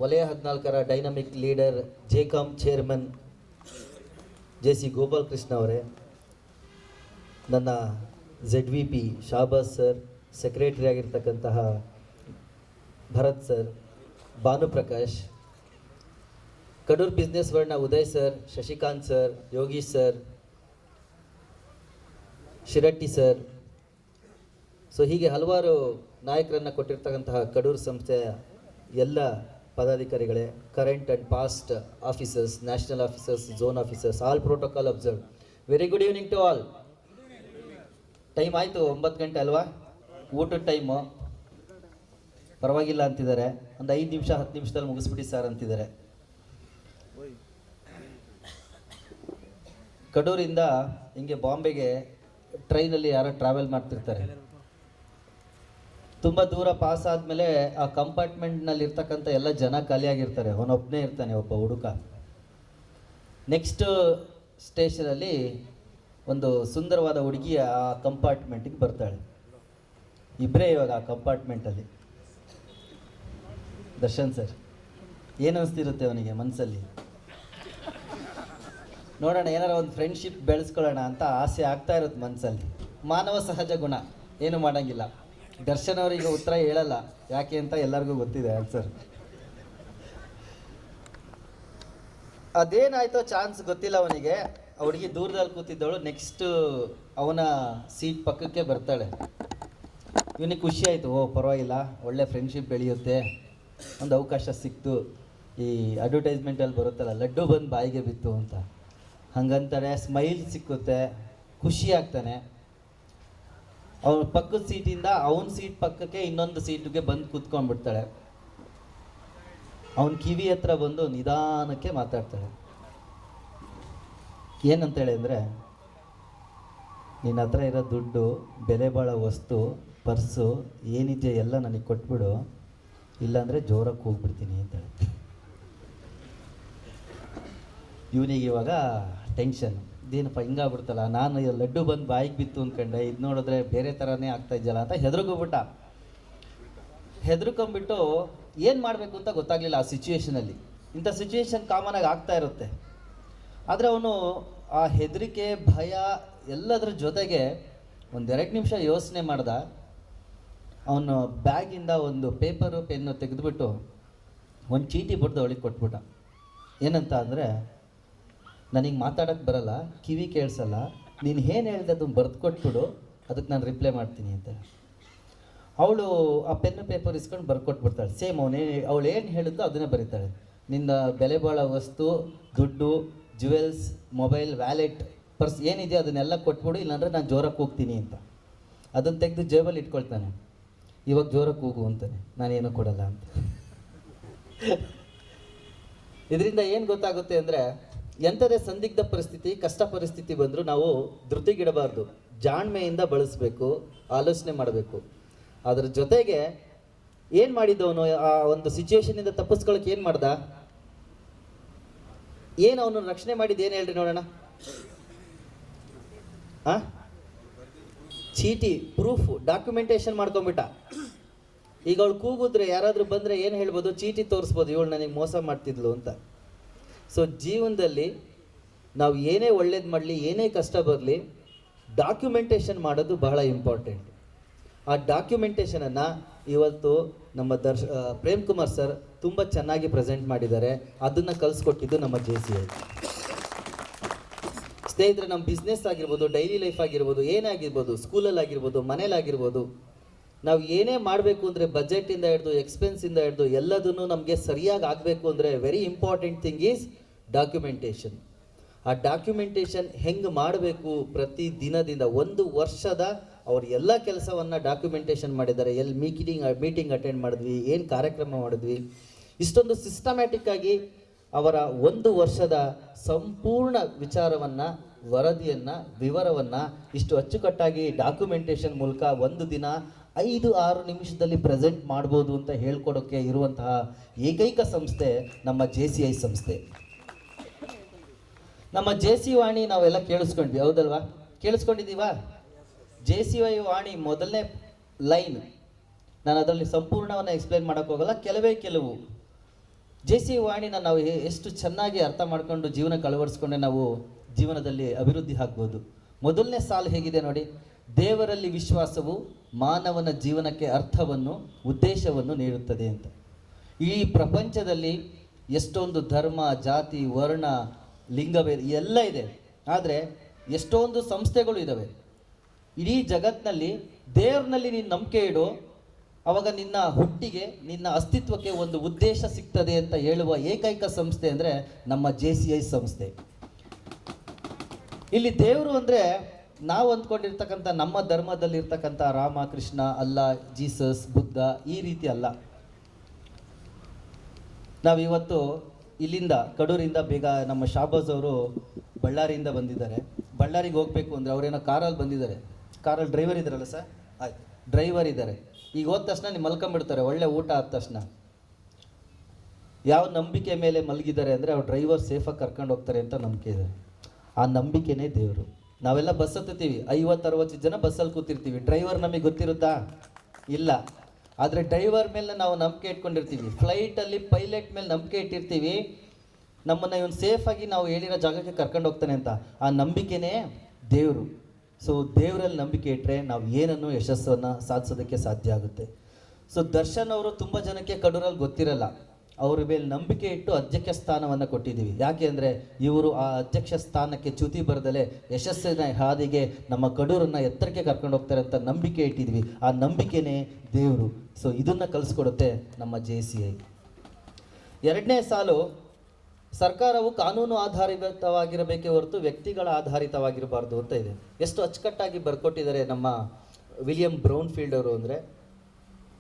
ವಲಯ 14ರ dynamic leader JCOM chairman JC Gopal Krishna ಅವರೇ, ನನ್ನ ZVP ಶಾಬಾಸ್ ಸರ್, ಸೆಕ್ರೆಟರಿ ಆಗಿರ್ತಕ್ಕಂತಹ ಭರತ್ ಸರ್, ಭಾನುಪ್ರಕಾಶ್, ಕಡೂರು ಬಿಸ್ನೆಸ್ ವರ್ಲ್ಡ್ನ Uday sir, Shashikanth sir, Yogish sir, Siratti sir, so ಹೀಗೆ ಹಲವಾರು ನಾಯಕರನ್ನು ಕೊಟ್ಟಿರ್ತಕ್ಕಂತಹ ಕಡೂರು ಸಂಸ್ಥೆಯ ಎಲ್ಲ ಪದಾಧಿಕಾರಿಗಳೇ, current and past officers, national officers, zone officers, all protocol observe. Very good evening to all. Time ಆಯಿತು, 9 ಗಂಟೆ ಅಲ್ವಾ? ಊಟದ ಟೈಮು ಪರವಾಗಿಲ್ಲ ಅಂತಿದ್ದಾರೆ. ಒಂದು 5 ನಿಮಿಷ 10 ನಿಮಿಷದಲ್ಲಿ ಮುಗಿಸ್ಬಿಡಿ ಸರ್ ಅಂತಿದ್ದಾರೆ. ಕಡೂರಿಂದ ಹಿಂಗೆ ಬಾಂಬೆಗೆ ಟ್ರೈನಲ್ಲಿ ಯಾರೋ ಟ್ರಾವೆಲ್ ಮಾಡ್ತಿರ್ತಾರೆ. ತುಂಬ ದೂರ ಪಾಸ್ ಆದಮೇಲೆ ಆ ಕಂಪಾರ್ಟ್ಮೆಂಟ್ನಲ್ಲಿ ಇರ್ತಕ್ಕಂಥ ಎಲ್ಲ ಜನ ಖಾಲಿಯಾಗಿರ್ತಾರೆ, ಅವನೊಬ್ಬನೇ ಇರ್ತಾನೆ, ಒಬ್ಬ ಹುಡುಗ. ನೆಕ್ಸ್ಟ್ ಸ್ಟೇಷನಲ್ಲಿ ಒಂದು ಸುಂದರವಾದ ಹುಡುಗಿ ಆ ಕಂಪಾರ್ಟ್ಮೆಂಟಿಗೆ ಬರ್ತಾಳೆ. ಇಬ್ಬರೇ ಇವಾಗ ಆ ಕಂಪಾರ್ಟ್ಮೆಂಟಲ್ಲಿ. ದರ್ಶನ್ ಸರ್ ಏನು ಅನಿಸ್ತಿರುತ್ತೆ ಅವನಿಗೆ ಮನಸ್ಸಲ್ಲಿ? ನೋಡೋಣ, ಏನಾರ ಒಂದು ಫ್ರೆಂಡ್ಶಿಪ್ ಬೆಳೆಸ್ಕೊಳ್ಳೋಣ ಅಂತ ಆಸೆ ಆಗ್ತಾ ಇರುತ್ತೆ ಮನಸ್ಸಲ್ಲಿ. ಮಾನವ ಸಹಜ ಗುಣ, ಏನು ಮಾಡೋಂಗಿಲ್ಲ. ದರ್ಶನ್ ಅವರಿಗೆ ಉತ್ತರ ಹೇಳಲ್ಲ, ಯಾಕೆ ಅಂತ ಎಲ್ಲರಿಗೂ ಗೊತ್ತಿದೆ ಆನ್ಸರ್. ಅದೇನಾಯ್ತೋ ಚಾನ್ಸ್ ಗೊತ್ತಿಲ್ಲ ಅವನಿಗೆ. ಹುಡುಗಿ ದೂರದಲ್ಲಿ ಕೂತಿದ್ದವಳು ನೆಕ್ಸ್ಟ್ ಅವನ ಸೀಟ್ ಪಕ್ಕಕ್ಕೆ ಬರ್ತಾಳೆ. ಇವನಿಗೆ ಖುಷಿ ಆಯಿತು, ಓ ಪರವಾಗಿಲ್ಲ, ಒಳ್ಳೆ ಫ್ರೆಂಡ್ಶಿಪ್ ಬೆಳೆಯುತ್ತೆ, ಒಂದು ಅವಕಾಶ ಸಿಕ್ತು. ಈ ಅಡ್ವರ್ಟೈಸ್ಮೆಂಟಲ್ಲಿ ಬರುತ್ತಲ್ಲ, ಲಡ್ಡು ಬಂದು ಬಾಯಿಗೆ ಬಿತ್ತು ಅಂತ, ಹಂಗಂತಾರೆ. ಸ್ಮೈಲ್ ಸಿಕ್ಕುತ್ತೆ, ಖುಷಿ ಆಗ್ತಾನೆ. ಅವನ ಪಕ್ಕದ ಸೀಟಿಂದ ಅವನ ಸೀಟ್ ಪಕ್ಕಕ್ಕೆ ಇನ್ನೊಂದು ಸೀಟಿಗೆ ಬಂದು ಕೂತ್ಕೊಂಡ್ಬಿಡ್ತಾಳೆ. ಅವನ ಕಿವಿ ಹತ್ರ ಬಂದು ನಿಧಾನಕ್ಕೆ ಮಾತಾಡ್ತಾಳೆ. ಏನಂತೇಳಿ ಅಂದರೆ, ನಿನ್ನ ಹತ್ರ ಇರೋ ದುಡ್ಡು, ಬೆಲೆ ಬಾಳೋ ವಸ್ತು, ಪರ್ಸು ಏನಿದೆ ಎಲ್ಲ ನನಗೆ ಕೊಟ್ಬಿಡು, ಇಲ್ಲಾಂದರೆ ಜೋರಾಗಿ ಹೋಗ್ಬಿಡ್ತೀನಿ ಅಂತೇಳಿ. ಇವನಿಗೆ ಇವಾಗ ಟೆನ್ಷನ್, ಇದೇನಪ್ಪ ಹಿಂಗಾಗ್ಬಿಡ್ತಲ್ಲ, ನಾನು ಲಡ್ಡು ಬಂದು ಬಾಯಿಗೆ ಬಿತ್ತು ಅಂದ್ಕೊಂಡೆ, ಇದು ನೋಡಿದ್ರೆ ಬೇರೆ ಥರನೇ ಆಗ್ತಾ ಇದೆಯಲ್ಲ ಅಂತ ಹೆದರ್ಕೋಬಿಟ್ಟ. ಹೆದರ್ಕೊಂಬಿಟ್ಟು ಏನು ಮಾಡಬೇಕು ಅಂತ ಗೊತ್ತಾಗಲಿಲ್ಲ ಆ ಸಿಚುವೇಷನಲ್ಲಿ. ಇಂಥ ಸಿಚುವೇಶನ್ ಕಾಮನಾಗಿ ಆಗ್ತಾ ಇರುತ್ತೆ. ಆದರೆ ಅವನು ಆ ಹೆದರಿಕೆ, ಭಯ ಎಲ್ಲದರ ಜೊತೆಗೆ 1-2 ನಿಮಿಷ ಯೋಚನೆ ಮಾಡ್ದ. ಅವನು ಬ್ಯಾಗಿಂದ ಒಂದು ಪೇಪರು ಪೆನ್ನು ತೆಗೆದುಬಿಟ್ಟು ಒಂದು ಚೀಟಿ ಬರೆದು ಅವಳಿಗೆ ಕೊಟ್ಬಿಟ್ಟ. ಏನಂತ ಅಂದರೆ, ನನಗೆ ಮಾತಾಡೋಕ್ಕೆ ಬರಲ್ಲ, ಕಿವಿ ಕೇಳಿಸಲ್ಲ, ನೀನು ಏನು ಹೇಳಿದೆ ಅದನ್ನು ಬರೆದು ಕೊಟ್ಬಿಡು, ಅದಕ್ಕೆ ನಾನು ರಿಪ್ಲೈ ಮಾಡ್ತೀನಿ ಅಂತ. ಅವಳು ಆ ಪೆನ್ನು ಪೇಪರ್ ಇಸ್ಕೊಂಡು ಬರ್ಕೊಟ್ಬಿಡ್ತಾಳೆ. ಸೇಮ್ ಅವಳು ಏನು ಹೇಳಿದ್ಲು ಅದನ್ನೇ ಬರೀತಾಳೆ. ನಿನ್ನ ಬೆಲೆ ಬಾಳೋ ವಸ್ತು, ದುಡ್ಡು, ಜುವೆಲ್ಸ್, ಮೊಬೈಲ್, ವ್ಯಾಲೆಟ್, ಪರ್ಸ್ ಏನಿದೆಯೋ ಅದನ್ನೆಲ್ಲ ಕೊಟ್ಬಿಡು, ಇಲ್ಲಾಂದರೆ ನಾನು ಜೋರಾಗಿ ಹೋಗ್ತೀನಿ ಅಂತ. ಅದನ್ನು ತೆಗೆದು ಜೇಬಲ್ಲಿ ಇಟ್ಕೊಳ್ತಾನೆ. ಇವಾಗ ಜೋರಾಗಿ ಕೂಗು ಅಂತಾನೆ, ನಾನೇನು ಕೊಡಲ್ಲ ಅಂತ. ಇದರಿಂದ ಏನು ಗೊತ್ತಾಗುತ್ತೆ ಅಂದರೆ, ಎಂಥದೇ ಸಂದಿಗ್ಧ ಪರಿಸ್ಥಿತಿ, ಕಷ್ಟ ಪರಿಸ್ಥಿತಿ ಬಂದರೂ ನಾವು ಧೃತಿಗಿಡಬಾರ್ದು, ಜಾಣ್ಮೆಯಿಂದ ಬಳಸಬೇಕು, ಆಲೋಚನೆ ಮಾಡಬೇಕು. ಅದರ ಜೊತೆಗೆ ಏನು ಮಾಡಿದ್ದವನು ಆ ಒಂದು ಸಿಚುವೇಶನಿಂದ ತಪ್ಪಿಸ್ಕೊಳ್ಳೋಕೆ ಏನು ಮಾಡ್ದ? ಏನು ಅವನು ರಕ್ಷಣೆ ಮಾಡಿದ್ದು ಏನು ಹೇಳ್ರಿ ನೋಡೋಣ? ಚೀಟಿ, ಪ್ರೂಫ್, ಡಾಕ್ಯುಮೆಂಟೇಶನ್ ಮಾಡ್ಕೊಂಬಿಟ್ಟ. ಈಗ ಅವಳು ಕೂಗಿದ್ರೆ ಯಾರಾದರೂ ಬಂದರೆ ಏನು ಹೇಳ್ಬೋದು? ಚೀಟಿ ತೋರಿಸ್ಬೋದು, ಇವಳು ನನಗೆ ಮೋಸ ಮಾಡ್ತಿದ್ಲು ಅಂತ. ಸೊ ಜೀವನದಲ್ಲಿ ನಾವು ಏನೇ ಒಳ್ಳೇದು ಮಾಡಲಿ, ಏನೇ ಕಷ್ಟ ಬರಲಿ, ಡಾಕ್ಯುಮೆಂಟೇಷನ್ ಮಾಡೋದು ಬಹಳ ಇಂಪಾರ್ಟೆಂಟ್. ಆ ಡಾಕ್ಯುಮೆಂಟೇಷನನ್ನು ಇವತ್ತು ನಮ್ಮ ಪ್ರೇಮ್ ಕುಮಾರ್ ಸರ್ ತುಂಬ ಚೆನ್ನಾಗಿ ಪ್ರೆಸೆಂಟ್ ಮಾಡಿದ್ದಾರೆ. ಅದನ್ನು ಕಲಿಸ್ಕೊಟ್ಟಿದ್ದು ನಮ್ಮ JCI. ಸ್ನೇಹಿತರೆ, ನಮ್ಮ ಬಿಸ್ನೆಸ್ ಆಗಿರ್ಬೋದು, ಡೈಲಿ ಲೈಫ್ ಆಗಿರ್ಬೋದು, ಏನೇ ಆಗಿರ್ಬೋದು, ಸ್ಕೂಲಲ್ಲಿ ಆಗಿರ್ಬೋದು, ಮನೇಲಾಗಿರ್ಬೋದು, ನಾವು ಏನೇ ಮಾಡಬೇಕು ಅಂದರೆ ಬಜೆಟಿಂದ ಹಿಡಿದು ಎಕ್ಸ್ಪೆನ್ಸಿಂದ ಹಿಡಿದು ಎಲ್ಲದನ್ನು ನಮಗೆ ಸರಿಯಾಗಿ ಆಗಬೇಕು ಅಂದರೆ very important thing is documentation. ಆ ಡಾಕ್ಯುಮೆಂಟೇಷನ್ ಹೆಂಗೆ ಮಾಡಬೇಕು ಪ್ರತಿ ದಿನದಿಂದ 1 ವರ್ಷದ ಅವ್ರು ಎಲ್ಲ ಕೆಲಸವನ್ನು ಡಾಕ್ಯುಮೆಂಟೇಷನ್ ಮಾಡಿದ್ದಾರೆ. ಎಲ್ಲಿ ಮೀಟಿಂಗ್ ಅಟೆಂಡ್ ಮಾಡಿದ್ವಿ, ಏನು ಕಾರ್ಯಕ್ರಮ ಮಾಡಿದ್ವಿ, ಇಷ್ಟೊಂದು ಸಿಸ್ಟಮ್ಯಾಟಿಕ್ ಆಗಿ ಅವರ 1 ವರ್ಷದ ಸಂಪೂರ್ಣ ವಿಚಾರವನ್ನು, ವರದಿಯನ್ನು, ವಿವರವನ್ನು ಇಷ್ಟು ಅಚ್ಚುಕಟ್ಟಾಗಿ ಡಾಕ್ಯುಮೆಂಟೇಷನ್ ಮೂಲಕ ಒಂದು ದಿನ 5-6 ನಿಮಿಷದಲ್ಲಿ ಪ್ರೆಸೆಂಟ್ ಮಾಡ್ಬೋದು ಅಂತ ಹೇಳ್ಕೊಡೋಕ್ಕೆ ಇರುವಂತಹ ಏಕೈಕ ಸಂಸ್ಥೆ ನಮ್ಮ JCI ಸಂಸ್ಥೆ. ನಮ್ಮ JC ವಾಣಿ ನಾವೆಲ್ಲ ಕೇಳಿಸ್ಕೊಂಡ್ವಿ, ಹೌದಲ್ವಾ? ಕೇಳಿಸ್ಕೊಂಡಿದ್ದೀವಾ? JCI ವಾಣಿ ಮೊದಲನೇ ಲೈನ್, ನಾನು ಅದರಲ್ಲಿ ಸಂಪೂರ್ಣವನ್ನು ಎಕ್ಸ್ಪ್ಲೇನ್ ಮಾಡೋಕ್ಕೆ ಹೋಗಲ್ಲ, ಕೆಲವು JCI ವಾಣಿನ ನಾವು ಎಷ್ಟು ಚೆನ್ನಾಗಿ ಅರ್ಥ ಮಾಡ್ಕೊಂಡು ಜೀವನಕ್ಕೆ ಅಳವಡಿಸ್ಕೊಂಡೆ ನಾವು ಜೀವನದಲ್ಲಿ ಅಭಿವೃದ್ಧಿ ಆಗ್ಬೋದು. ಮೊದಲನೇ ಸಾಲು ಹೇಗಿದೆ ನೋಡಿ: ದೇವರಲ್ಲಿ ವಿಶ್ವಾಸವು ಮಾನವನ ಜೀವನಕ್ಕೆ ಅರ್ಥವನ್ನು, ಉದ್ದೇಶವನ್ನು ನೀಡುತ್ತದೆ ಅಂತ. ಈ ಪ್ರಪಂಚದಲ್ಲಿ ಎಷ್ಟೊಂದು ಧರ್ಮ, ಜಾತಿ, ವರ್ಣ, ಲಿಂಗಭೇದ ಎಲ್ಲ ಇದೆ, ಆದರೆ ಎಷ್ಟೊಂದು ಸಂಸ್ಥೆಗಳು ಇದ್ದಾವೆ. ಇಡೀ ಜಗತ್ತಿನಲ್ಲಿ ದೇವ್ರನಲ್ಲಿ ನೀನು ನಂಬಿಕೆ ಇಡು, ಅವಾಗ ನಿನ್ನ ಹುಟ್ಟಿಗೆ, ನಿನ್ನ ಅಸ್ತಿತ್ವಕ್ಕೆ ಒಂದು ಉದ್ದೇಶ ಸಿಗ್ತದೆ ಅಂತ ಹೇಳುವ ಏಕೈಕ ಸಂಸ್ಥೆ ಅಂದರೆ ನಮ್ಮ JCI ಸಂಸ್ಥೆ. ಇಲ್ಲಿ ದೇವರು ಅಂದರೆ ನಾವು ಅಂದ್ಕೊಂಡಿರ್ತಕ್ಕಂಥ ನಮ್ಮ ಧರ್ಮದಲ್ಲಿರ್ತಕ್ಕಂಥ ರಾಮ, ಕೃಷ್ಣ, ಅಲ್ಲಾ, ಜೀಸಸ್, ಬುದ್ಧ ಈ ರೀತಿ ಅಲ್ಲ. ನಾವಿವತ್ತು ಇಲ್ಲಿಂದ ಕಡೂರಿಂದ ಬೇಗ ನಮ್ಮ ಶಾಬಾಜ್ ಅವರು ಬಳ್ಳಾರಿಯಿಂದ ಬಂದಿದ್ದಾರೆ. ಬಳ್ಳಾರಿಗೆ ಹೋಗಬೇಕು ಅಂದರೆ ಅವರೇನೋ ಕಾರಲ್ಲಿ ಬಂದಿದ್ದಾರೆ. ಕಾರಲ್ಲಿ ಡ್ರೈವರ್ ಇದ್ದಾರಲ್ಲ ಸರ್? ಆಯ್ತು, ಡ್ರೈವರ್ ಇದ್ದಾರೆ. ಈಗ ಹೋದ ತಕ್ಷಣ ನೀವು ಮಲ್ಕೊಂಬಿಡ್ತಾರೆ, ಒಳ್ಳೆ ಊಟ ಆದ ತಕ್ಷಣ. ಯಾವ ನಂಬಿಕೆ ಮೇಲೆ ಮಲಗಿದ್ದಾರೆ ಅಂದರೆ ಅವ್ರು ಡ್ರೈವರ್ ಸೇಫಾಗಿ ಕರ್ಕೊಂಡು ಹೋಗ್ತಾರೆ ಅಂತ ನಂಬಿಕೆ ಇದೆ. ಆ ನಂಬಿಕೆನೇ ದೇವರು. ನಾವೆಲ್ಲ ಬಸ್ ಹತ್ತೀವಿ, 50-60 ಜನ ಬಸ್ಸಲ್ಲಿ ಕೂತಿರ್ತೀವಿ. ಡ್ರೈವರ್ ನಮಗೆ ಗೊತ್ತಿರುತ್ತಾ? ಇಲ್ಲ. ಆದರೆ ಡ್ರೈವರ್ ಮೇಲೆ ನಾವು ನಂಬಿಕೆ ಇಟ್ಕೊಂಡಿರ್ತೀವಿ. ಫ್ಲೈಟಲ್ಲಿ ಪೈಲಟ್ ಮೇಲೆ ನಂಬಿಕೆ ಇಟ್ಟಿರ್ತೀವಿ, ನಮ್ಮನ್ನು ಇವನು ಸೇಫಾಗಿ ನಾವು ಹೇಳಿರೋ ಜಾಗಕ್ಕೆ ಕರ್ಕೊಂಡು ಹೋಗ್ತಾನೆ ಅಂತ. ಆ ನಂಬಿಕೆನೇ ದೇವರು. ಸೊ ದೇವರಲ್ಲಿ ನಂಬಿಕೆ ಇಟ್ಟರೆ ನಾವು ಏನನ್ನು ಯಶಸ್ಸನ್ನು ಸಾಧಿಸೋದಕ್ಕೆ ಸಾಧ್ಯ ಆಗುತ್ತೆ. ಸೊ ದರ್ಶನ್ ಅವರು ತುಂಬ ಜನಕ್ಕೆ ಕಡೂರಲ್ಲಿ ಗೊತ್ತಿರಲ್ಲ. ಅವ್ರ ಮೇಲೆ ನಂಬಿಕೆ ಇಟ್ಟು ಅಧ್ಯಕ್ಷ ಸ್ಥಾನವನ್ನು ಕೊಟ್ಟಿದ್ದೀವಿ. ಯಾಕೆ ಅಂದರೆ ಇವರು ಆ ಅಧ್ಯಕ್ಷ ಸ್ಥಾನಕ್ಕೆ ಚ್ಯುತಿ ಬರದಲೇ ಯಶಸ್ಸಿನ ಹಾದಿಗೆ ನಮ್ಮ ಕಡೂರನ್ನು ಎತ್ತರಕ್ಕೆ ಕರ್ಕೊಂಡು ಹೋಗ್ತಾರೆ ಅಂತ ನಂಬಿಕೆ ಇಟ್ಟಿದ್ವಿ. ಆ ನಂಬಿಕೆನೇ ದೇವರು. ಸೊ ಇದನ್ನು ಕಲಿಸ್ಕೊಡುತ್ತೆ ನಮ್ಮ JCI. 2ನೇ ಸಾಲು, ಸರ್ಕಾರವು ಕಾನೂನು ಆಧಾರಿತವಾಗಿರಬೇಕೇ ಹೊರತು ವ್ಯಕ್ತಿಗಳ ಆಧಾರಿತವಾಗಿರಬಾರ್ದು ಅಂತ ಇದೆ. ಎಷ್ಟು ಅಚ್ಚುಕಟ್ಟಾಗಿ ಬರ್ಕೊಟ್ಟಿದ್ದಾರೆ ನಮ್ಮ ವಿಲಿಯಂ ಬ್ರೌನ್ಫೀಲ್ಡ್ ಅವರು. ಅಂದರೆ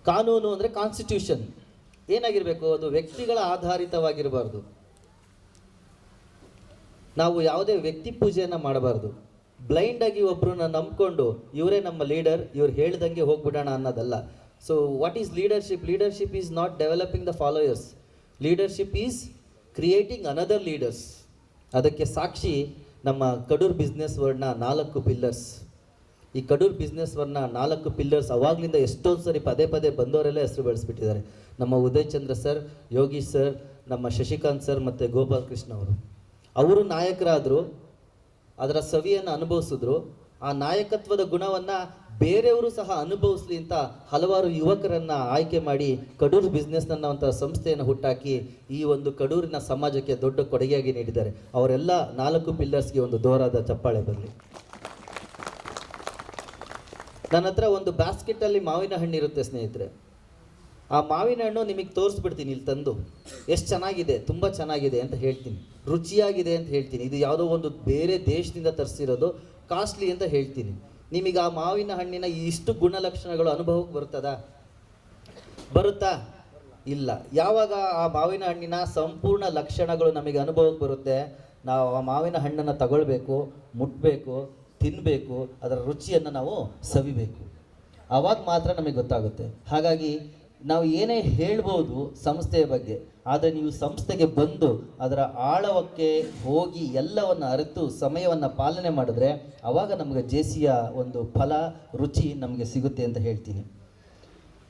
ಕಾನೂನು ಅಂದರೆ ಕಾನ್ಸ್ಟಿಟ್ಯೂಷನ್ ಏನಾಗಿರಬೇಕು, ಅದು ವ್ಯಕ್ತಿಗಳ ಆಧಾರಿತವಾಗಿರಬಾರ್ದು. ನಾವು ಯಾವುದೇ ವ್ಯಕ್ತಿ ಪೂಜೆಯನ್ನು ಮಾಡಬಾರ್ದು. ಬ್ಲೈಂಡಾಗಿ ಒಬ್ಬರನ್ನ ನಂಬ್ಕೊಂಡು ಇವರೇ ನಮ್ಮ ಲೀಡರ್, ಇವ್ರು ಹೇಳ್ದಂಗೆ ಹೋಗ್ಬಿಡೋಣ ಅನ್ನೋದಲ್ಲ. So what is leadership? Leadership is not developing the followers. Leadership is creating another leaders. ಅದಕ್ಕೆ ಸಾಕ್ಷಿ ನಮ್ಮ ಕಡೂರ್ ಬಿಸ್ನೆಸ್ ವರ್ಡ್ನ 4 ಪಿಲ್ಲರ್ಸ್. ಈ ಕಡೂರ್ ಬಿಸ್ನೆಸ್ ವರ್ಡ್ನ 4 ಪಿಲ್ಲರ್ಸ್ ಅವಾಗಲಿಂದ ಎಷ್ಟೊಂದು ಸರಿ ಪದೇ ಬಂದವರೆಲ್ಲ ಹೆಸರು ಬೆಳೆಸ್ಬಿಟ್ಟಿದ್ದಾರೆ. ನಮ್ಮ ಉದಯ್ ಚಂದ್ರ ಸರ್, ಯೋಗೀಶ್ ಸರ್, ನಮ್ಮ ಶಶಿಕಾಂತ್ ಸರ್ ಮತ್ತು ಗೋಪಾಲ್ ಕೃಷ್ಣ ಅವರು ನಾಯಕರಾದರು, ಅದರ ಸವಿಯನ್ನು ಅನುಭವಿಸಿದ್ರು. ಆ ನಾಯಕತ್ವದ ಗುಣವನ್ನು ಬೇರೆಯವರು ಸಹ ಅನುಭವಿಸ್ಲಿ ಅಂತ ಹಲವಾರು ಯುವಕರನ್ನು ಆಯ್ಕೆ ಮಾಡಿ ಕಡೂರು ಬಿಸ್ನೆಸ್ ಅನ್ನೋಂಥ ಸಂಸ್ಥೆಯನ್ನು ಹುಟ್ಟಾಕಿ ಈ ಒಂದು ಕಡೂರಿನ ಸಮಾಜಕ್ಕೆ ದೊಡ್ಡ ಕೊಡುಗೆಯಾಗಿ ನೀಡಿದ್ದಾರೆ. ಅವರೆಲ್ಲ 4 ಪಿಲ್ಲರ್ಸ್ಗೆ ಒಂದು ದೋರಾದ ಚಪ್ಪಾಳೆ ಬರಲಿ. ನನ್ನ ಹತ್ರ ಒಂದು ಬ್ಯಾಸ್ಕೆಟಲ್ಲಿ ಮಾವಿನ ಹಣ್ಣು ಇರುತ್ತೆ ಸ್ನೇಹಿತರೆ. ಆ ಮಾವಿನ ಹಣ್ಣು ನಿಮಗೆ ತೋರಿಸ್ಬಿಡ್ತೀನಿ ಇಲ್ಲಿ ತಂದು, ಎಷ್ಟು ಚೆನ್ನಾಗಿದೆ, ತುಂಬ ಚೆನ್ನಾಗಿದೆ ಅಂತ ಹೇಳ್ತೀನಿ, ರುಚಿಯಾಗಿದೆ ಅಂತ ಹೇಳ್ತೀನಿ. ಇದು ಯಾವುದೋ ಒಂದು ಬೇರೆ ದೇಶದಿಂದ ತರಿಸಿರೋದು, ಕಾಸ್ಟ್ಲಿ ಅಂತ ಹೇಳ್ತೀನಿ. ನಿಮಗೆ ಆ ಮಾವಿನ ಹಣ್ಣಿನ ಇಷ್ಟು ಗುಣಲಕ್ಷಣಗಳು ಅನುಭವಕ್ಕೆ ಬರುತ್ತಾ? ಇಲ್ಲ. ಯಾವಾಗ ಆ ಮಾವಿನ ಹಣ್ಣಿನ ಸಂಪೂರ್ಣ ಲಕ್ಷಣಗಳು ನಮಗೆ ಅನುಭವಕ್ಕೆ ಬರುತ್ತೆ, ನಾವು ಆ ಮಾವಿನ ಹಣ್ಣನ್ನು ತಗೊಳ್ಬೇಕು, ಮುಟ್ಟಬೇಕು, ತಿನ್ನಬೇಕು, ಅದರ ರುಚಿಯನ್ನು ನಾವು ಸವಿಬೇಕು. ಆವಾಗ ಮಾತ್ರ ನಮಗೆ ಗೊತ್ತಾಗುತ್ತೆ. ಹಾಗಾಗಿ ನಾವು ಏನೇ ಹೇಳ್ಬೋದು ಸಂಸ್ಥೆಯ ಬಗ್ಗೆ, ಆದರೆ ನೀವು ಸಂಸ್ಥೆಗೆ ಬಂದು ಅದರ ಆಳವಕ್ಕೆ ಹೋಗಿ ಎಲ್ಲವನ್ನು ಅರಿತು ಸಮಯವನ್ನು ಪಾಲನೆ ಮಾಡಿದ್ರೆ ಆವಾಗ ನಮಗೆ JCIಯ ಒಂದು ಫಲ, ರುಚಿ ನಮಗೆ ಸಿಗುತ್ತೆ ಅಂತ ಹೇಳ್ತೀನಿ.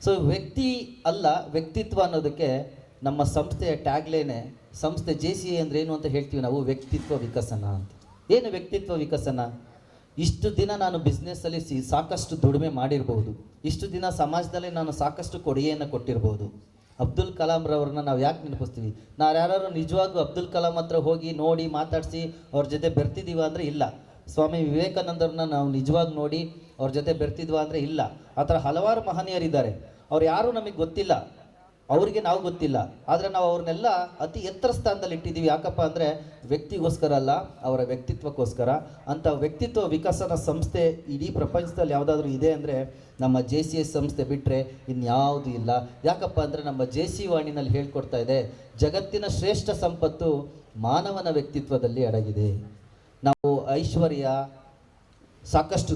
ಸೊ ವ್ಯಕ್ತಿ ಅಲ್ಲ, ವ್ಯಕ್ತಿತ್ವ ಅನ್ನೋದಕ್ಕೆ ನಮ್ಮ ಸಂಸ್ಥೆಯ ಟ್ಯಾಗ್ಲೈನೇ, ಸಂಸ್ಥೆ JCI ಅಂದರೆ ಏನು ಅಂತ ಹೇಳ್ತೀವಿ ನಾವು, ವ್ಯಕ್ತಿತ್ವ ವಿಕಸನ ಅಂತ. ಏನು ವ್ಯಕ್ತಿತ್ವ ವಿಕಸನ? ಇಷ್ಟು ದಿನ ನಾನು ಬಿಸ್ನೆಸ್ಸಲ್ಲಿ ಸಾಕಷ್ಟು ದುಡಿಮೆ ಮಾಡಿರ್ಬೋದು, ಇಷ್ಟು ದಿನ ಸಮಾಜದಲ್ಲಿ ನಾನು ಸಾಕಷ್ಟು ಕೊಡುಗೆಯನ್ನು ಕೊಟ್ಟಿರ್ಬೋದು. ಅಬ್ದುಲ್ ಕಲಾಂ ರವ್ರನ್ನ ನಾವು ಯಾಕೆ ನೆನಪಿಸ್ತೀವಿ? ನಾವು ಯಾರು ನಿಜವಾಗ್ಲೂ ಅಬ್ದುಲ್ ಕಲಾಂ ಹತ್ರ ಹೋಗಿ ನೋಡಿ ಮಾತಾಡಿಸಿ ಅವ್ರ ಜೊತೆ ಬೆರ್ತಿದ್ದೀವ ಅಂದರೆ ಇಲ್ಲ. ಸ್ವಾಮಿ ವಿವೇಕಾನಂದರನ್ನ ನಾವು ನಿಜವಾಗಿ ನೋಡಿ ಅವ್ರ ಜೊತೆ ಬೆರ್ತಿದ್ವಾ ಅಂದರೆ ಇಲ್ಲ. ಆ ಥರ ಹಲವಾರು ಮಹನೀಯರಿದ್ದಾರೆ. ಅವ್ರು ಯಾರೂ ನಮಗೆ ಗೊತ್ತಿಲ್ಲ, ಅವ್ರಿಗೆ ನಾವು ಗೊತ್ತಿಲ್ಲ, ಆದರೆ ನಾವು ಅವ್ರನ್ನೆಲ್ಲ ಅತಿ ಎತ್ತರ ಸ್ಥಾನದಲ್ಲಿ ಇಟ್ಟಿದ್ದೀವಿ. ಯಾಕಪ್ಪ ಅಂದರೆ ವ್ಯಕ್ತಿಗೋಸ್ಕರ ಅಲ್ಲ, ಅವರ ವ್ಯಕ್ತಿತ್ವಕ್ಕೋಸ್ಕರ. ಅಂಥ ವ್ಯಕ್ತಿತ್ವ ವಿಕಸನ ಸಂಸ್ಥೆ ಇಡೀ ಪ್ರಪಂಚದಲ್ಲಿ ಯಾವುದಾದ್ರೂ ಇದೆ ಅಂದರೆ ನಮ್ಮ JCS ಸಂಸ್ಥೆ ಬಿಟ್ಟರೆ ಇನ್ಯಾವುದೂ ಇಲ್ಲ. ಯಾಕಪ್ಪ ಅಂದರೆ ನಮ್ಮ JC ವಾಣಿನಲ್ಲಿ ಹೇಳ್ಕೊಡ್ತಾ ಇದೆ, ಜಗತ್ತಿನ ಶ್ರೇಷ್ಠ ಸಂಪತ್ತು ಮಾನವನ ವ್ಯಕ್ತಿತ್ವದಲ್ಲಿ ಅಡಗಿದೆ. ನಾವು ಐಶ್ವರ್ಯ, ಸಾಕಷ್ಟು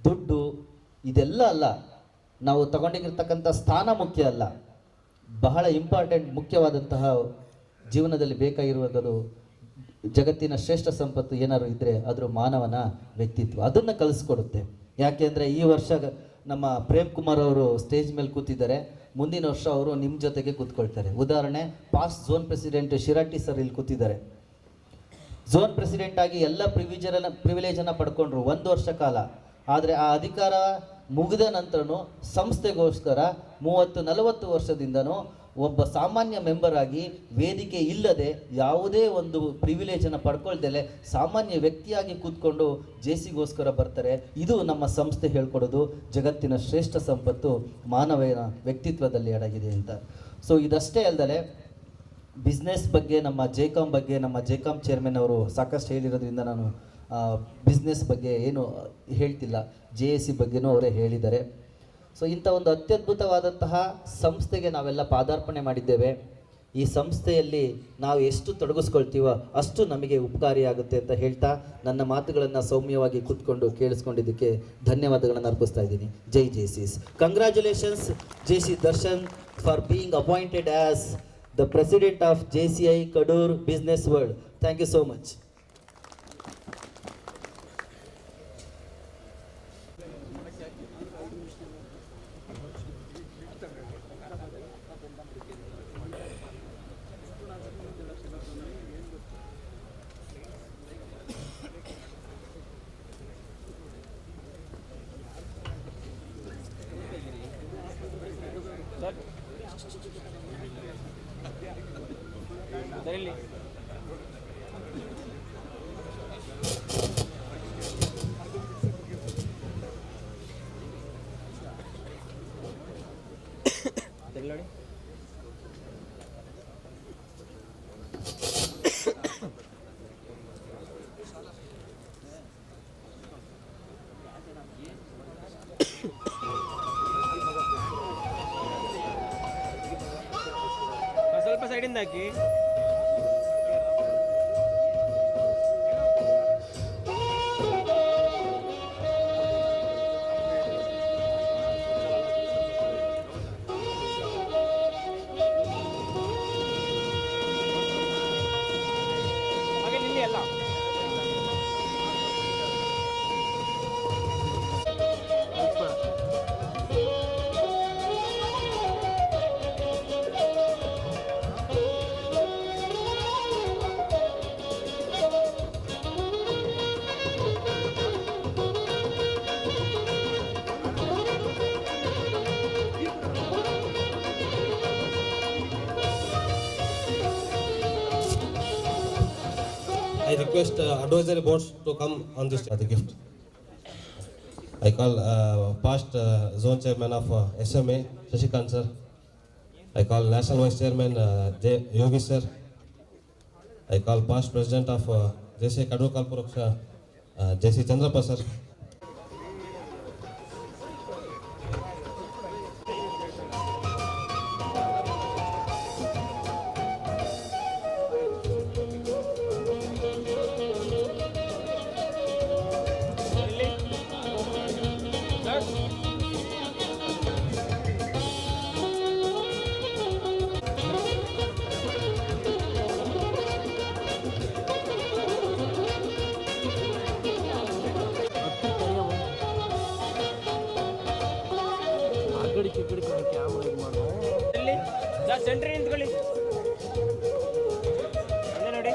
ದುಡ್ಡು ಇದೆಲ್ಲ ಅಲ್ಲ, ನಾವು ತಗೊಂಡಿರ್ತಕ್ಕಂಥ ಸ್ಥಾನ ಮುಖ್ಯ ಅಲ್ಲ. ಬಹಳ ಮುಖ್ಯವಾದಂತಹ ಜೀವನದಲ್ಲಿ ಬೇಕಾಗಿರುವುದು ಜಗತ್ತಿನ ಶ್ರೇಷ್ಠ ಸಂಪತ್ತು ಏನಾದ್ರು ಇದ್ದರೆ ಅದರ ಮಾನವನ ವ್ಯಕ್ತಿತ್ವ. ಅದನ್ನು ಕಲಿಸ್ಕೊಡುತ್ತೆ. ಯಾಕೆಂದರೆ ಈ ವರ್ಷ ನಮ್ಮ ಪ್ರೇಮ್ ಕುಮಾರ್ ಅವರು ಸ್ಟೇಜ್ ಮೇಲೆ ಕೂತಿದ್ದಾರೆ, ಮುಂದಿನ ವರ್ಷ ಅವರು ನಿಮ್ಮ ಜೊತೆಗೆ ಕೂತ್ಕೊಳ್ತಾರೆ. ಉದಾಹರಣೆ, ಪಾಸ್ಟ್ ಝೋನ್ ಪ್ರೆಸಿಡೆಂಟ್ ಶಿರಾಟಿ ಸರ್ ಇಲ್ಲಿ ಕೂತಿದ್ದಾರೆ. ಝೋನ್ ಪ್ರೆಸಿಡೆಂಟ್ ಆಗಿ ಎಲ್ಲ ಪ್ರಿವಿಲೇಜನ್ನು ಪಡ್ಕೊಂಡ್ರು 1 ವರ್ಷ ಕಾಲ. ಆದರೆ ಆ ಅಧಿಕಾರ ಮುಗಿದ ನಂತರನೂ ಸಂಸ್ಥೆಗೋಸ್ಕರ 30-40 ವರ್ಷದಿಂದನೂ ಒಬ್ಬ ಸಾಮಾನ್ಯ ಮೆಂಬರ್ ಆಗಿ ವೇದಿಕೆ ಇಲ್ಲದೆ ಯಾವುದೇ ಒಂದು ಪ್ರಿವಿಲೇಜನ್ನು ಪಡ್ಕೊಳ್ದಲೆ ಸಾಮಾನ್ಯ ವ್ಯಕ್ತಿಯಾಗಿ ಕೂತ್ಕೊಂಡು JCಗೋಸ್ಕರ ಬರ್ತಾರೆ. ಇದು ನಮ್ಮ ಸಂಸ್ಥೆ ಹೇಳ್ಕೊಡೋದು ಜಗತ್ತಿನ ಶ್ರೇಷ್ಠ ಸಂಪತ್ತು ಮಾನವನ ವ್ಯಕ್ತಿತ್ವದಲ್ಲಿ ಅಡಗಿದೆ ಅಂತ. ಸೊ ಇದಷ್ಟೇ ಅಲ್ಲದೆ ಬಿಸ್ನೆಸ್ ಬಗ್ಗೆ, ನಮ್ಮ ಜೆಕಾಮ್ ಚೇರ್ಮನ್ ಅವರು ಸಾಕಷ್ಟು ಹೇಳಿರೋದ್ರಿಂದ ನಾನು ಬಿಸ್ನೆಸ್ ಬಗ್ಗೆ ಏನು ಹೇಳ್ತಿಲ್ಲ, JSC ಬಗ್ಗೆನೂ ಅವರೇ ಹೇಳಿದ್ದಾರೆ. ಸೊ ಇಂಥ ಒಂದು ಅತ್ಯದ್ಭುತವಾದಂತಹ ಸಂಸ್ಥೆಗೆ ನಾವೆಲ್ಲ ಪಾದಾರ್ಪಣೆ ಮಾಡಿದ್ದೇವೆ. ಈ ಸಂಸ್ಥೆಯಲ್ಲಿ ನಾವು ಎಷ್ಟು ತೊಡಗಿಸ್ಕೊಳ್ತೀವೋ ಅಷ್ಟು ನಮಗೆ ಉಪಕಾರಿಯಾಗುತ್ತೆ ಅಂತ ಹೇಳ್ತಾ ನನ್ನ ಮಾತುಗಳನ್ನು ಸೌಮ್ಯವಾಗಿ ಕೂತ್ಕೊಂಡು ಕೇಳಿಸ್ಕೊಂಡಿದ್ದಕ್ಕೆ ಧನ್ಯವಾದಗಳನ್ನು ಅರ್ಪಿಸ್ತಾ ಇದ್ದೀನಿ. ಜೈ JCS. Congratulations JC Darshan for being appointed as the president of JCI Kadur Business World. Thank you so much. ಸ್ವಲ್ಪ ಸೈಡಿಂದ ಹಾಕಿ. ಹಾಗೆ ನಿಲ್ಲಿ ಅಲ್ಲ. I request advisory boards to come on this the gift. I call past zone chairman of SMA Shashikant sir. I call national vice chairman Yogi sir. I call past president of JC Kadur Kalpuraksha JC Chandrapa sir. Sentry ನಿಂತ್ಕೊಳ್ಳಿ. ಅಲ್ಲೇ ನೋಡಿ.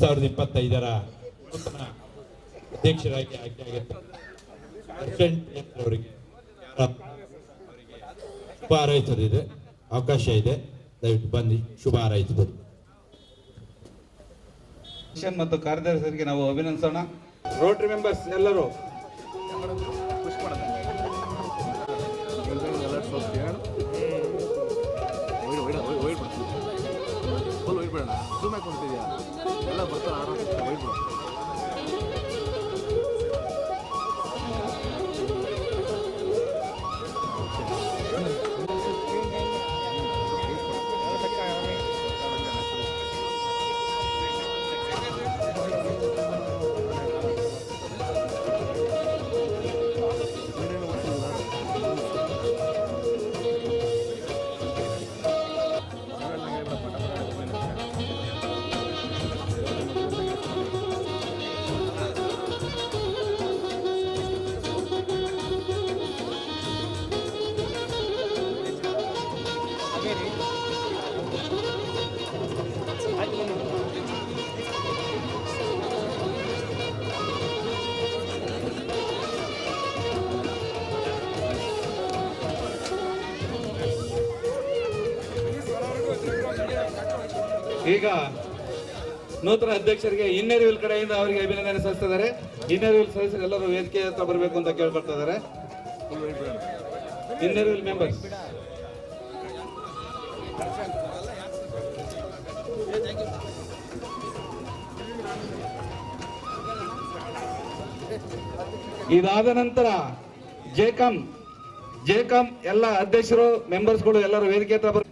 2025 ನೂತನ ಅಧ್ಯಕ್ಷರಾಗಿ ಆಯ್ಕೆಯಾಗಿದ್ದಾರೆ ದರ್ಶನ್ ಅವರಿಗೆ ಶುಭ ಹಾರೈಸಲಿದೆ, ಅವಕಾಶ ಇದೆ. ದಯವಿಟ್ಟು ಬನ್ನಿ, ಶುಭ ಹಾರೈಸಬಹುದು. ಮತ್ತು ಕಾರ್ಯದರ್ಶಿಗಳಿಗೆ ನಾವು ಅಭಿನಂದಿಸೋಣ. ರೋಟರಿ ಮೆಂಬರ್ಸ್ ಎಲ್ಲರೂ ಈಗ ನೂತನ ಅಧ್ಯಕ್ಷರಿಗೆ ಇನ್ನೆರಿವಿಲ್ ಕಡೆಯಿಂದ ಅವರಿಗೆ ಅಭಿನಂದನೆ ಸಲ್ಲಿಸಿದ್ದಾರೆ. ಇನ್ನೆರಿವಿಲ್ ಸದಸ್ಯರು ಎಲ್ಲರೂ ವೇದಿಕೆ ಹತ್ರ ಬರಬೇಕು ಅಂತ ಕೇಳ್ಕೊಳ್ತಾ ಇದ್ದಾರೆ. ಇನ್ನೆರಿವಿಲ್ ಮೆಂಬರ್ಸ್ ಇದಾದ ನಂತರ ಜೆಕಾಂ ಎಲ್ಲ ಅಧ್ಯಕ್ಷರು ಮೆಂಬರ್ಸ್ಗಳು ಎಲ್ಲರೂ ವೇದಿಕೆ ಹತ್ರ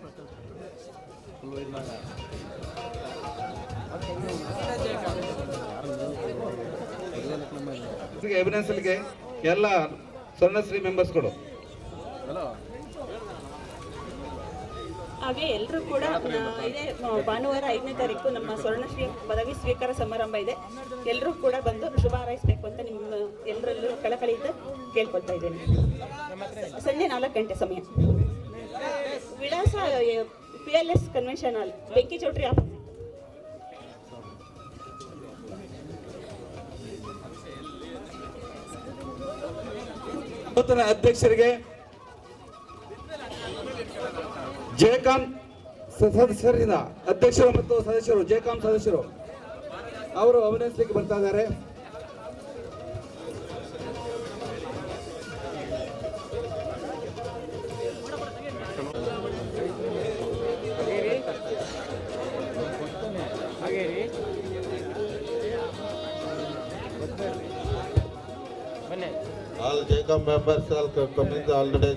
ಅಭಿನಂದಿಸಲಿಕ್ಕೆ ಎಲ್ಲ ಸ್ವರ್ಣಶ್ರೀ ಮೆಂಬರ್ಸ್ಗಳು. ಹಾಗೆ ಎಲ್ಲರೂ ಕೂಡ ಇದೇ ಭಾನುವಾರ 5ನೇ ತಾರೀಕು ನಮ್ಮ ಸ್ವರ್ಣಶ್ರೀ ಪದವಿ ಸ್ವೀಕಾರ ಸಮಾರಂಭ ಇದೆ. ಎಲ್ಲರೂ ಕೂಡ ಬಂದು ಶುಭ ಹಾರೈಸಬೇಕು ಅಂತ ನಿಮ್ಮ ಎಲ್ಲರಲ್ಲೂ ಕಳಕಳಿಯಿಂದ ಕೇಳ್ಕೊಳ್ತಾ ಇದ್ದೇನೆ. ಸಂಜೆ 4 ಗಂಟೆ ಸಮಯ. ವಿಳಾಸ PLS ಕನ್ವೆನ್ಷನ್ ಹಾಲ್, ಬೆಂಕಿ ಚೌಟ್ರಿ ಆಫೀಸ್. ನೂತನ ಅಧ್ಯಕ್ಷರಿಗೆ ಜೆಕಾಂ ಸದಸ್ಯರಿಂದ ಅಧ್ಯಕ್ಷರು ಮತ್ತು ಸದಸ್ಯರು ಜೆಕಾಂ ಸದಸ್ಯರು ಅವರು ಅಭಿನಂದಿಸಲಿಕ್ಕೆ ಬರ್ತಾ ಇದ್ದಾರೆ. All JCOM members are coming already.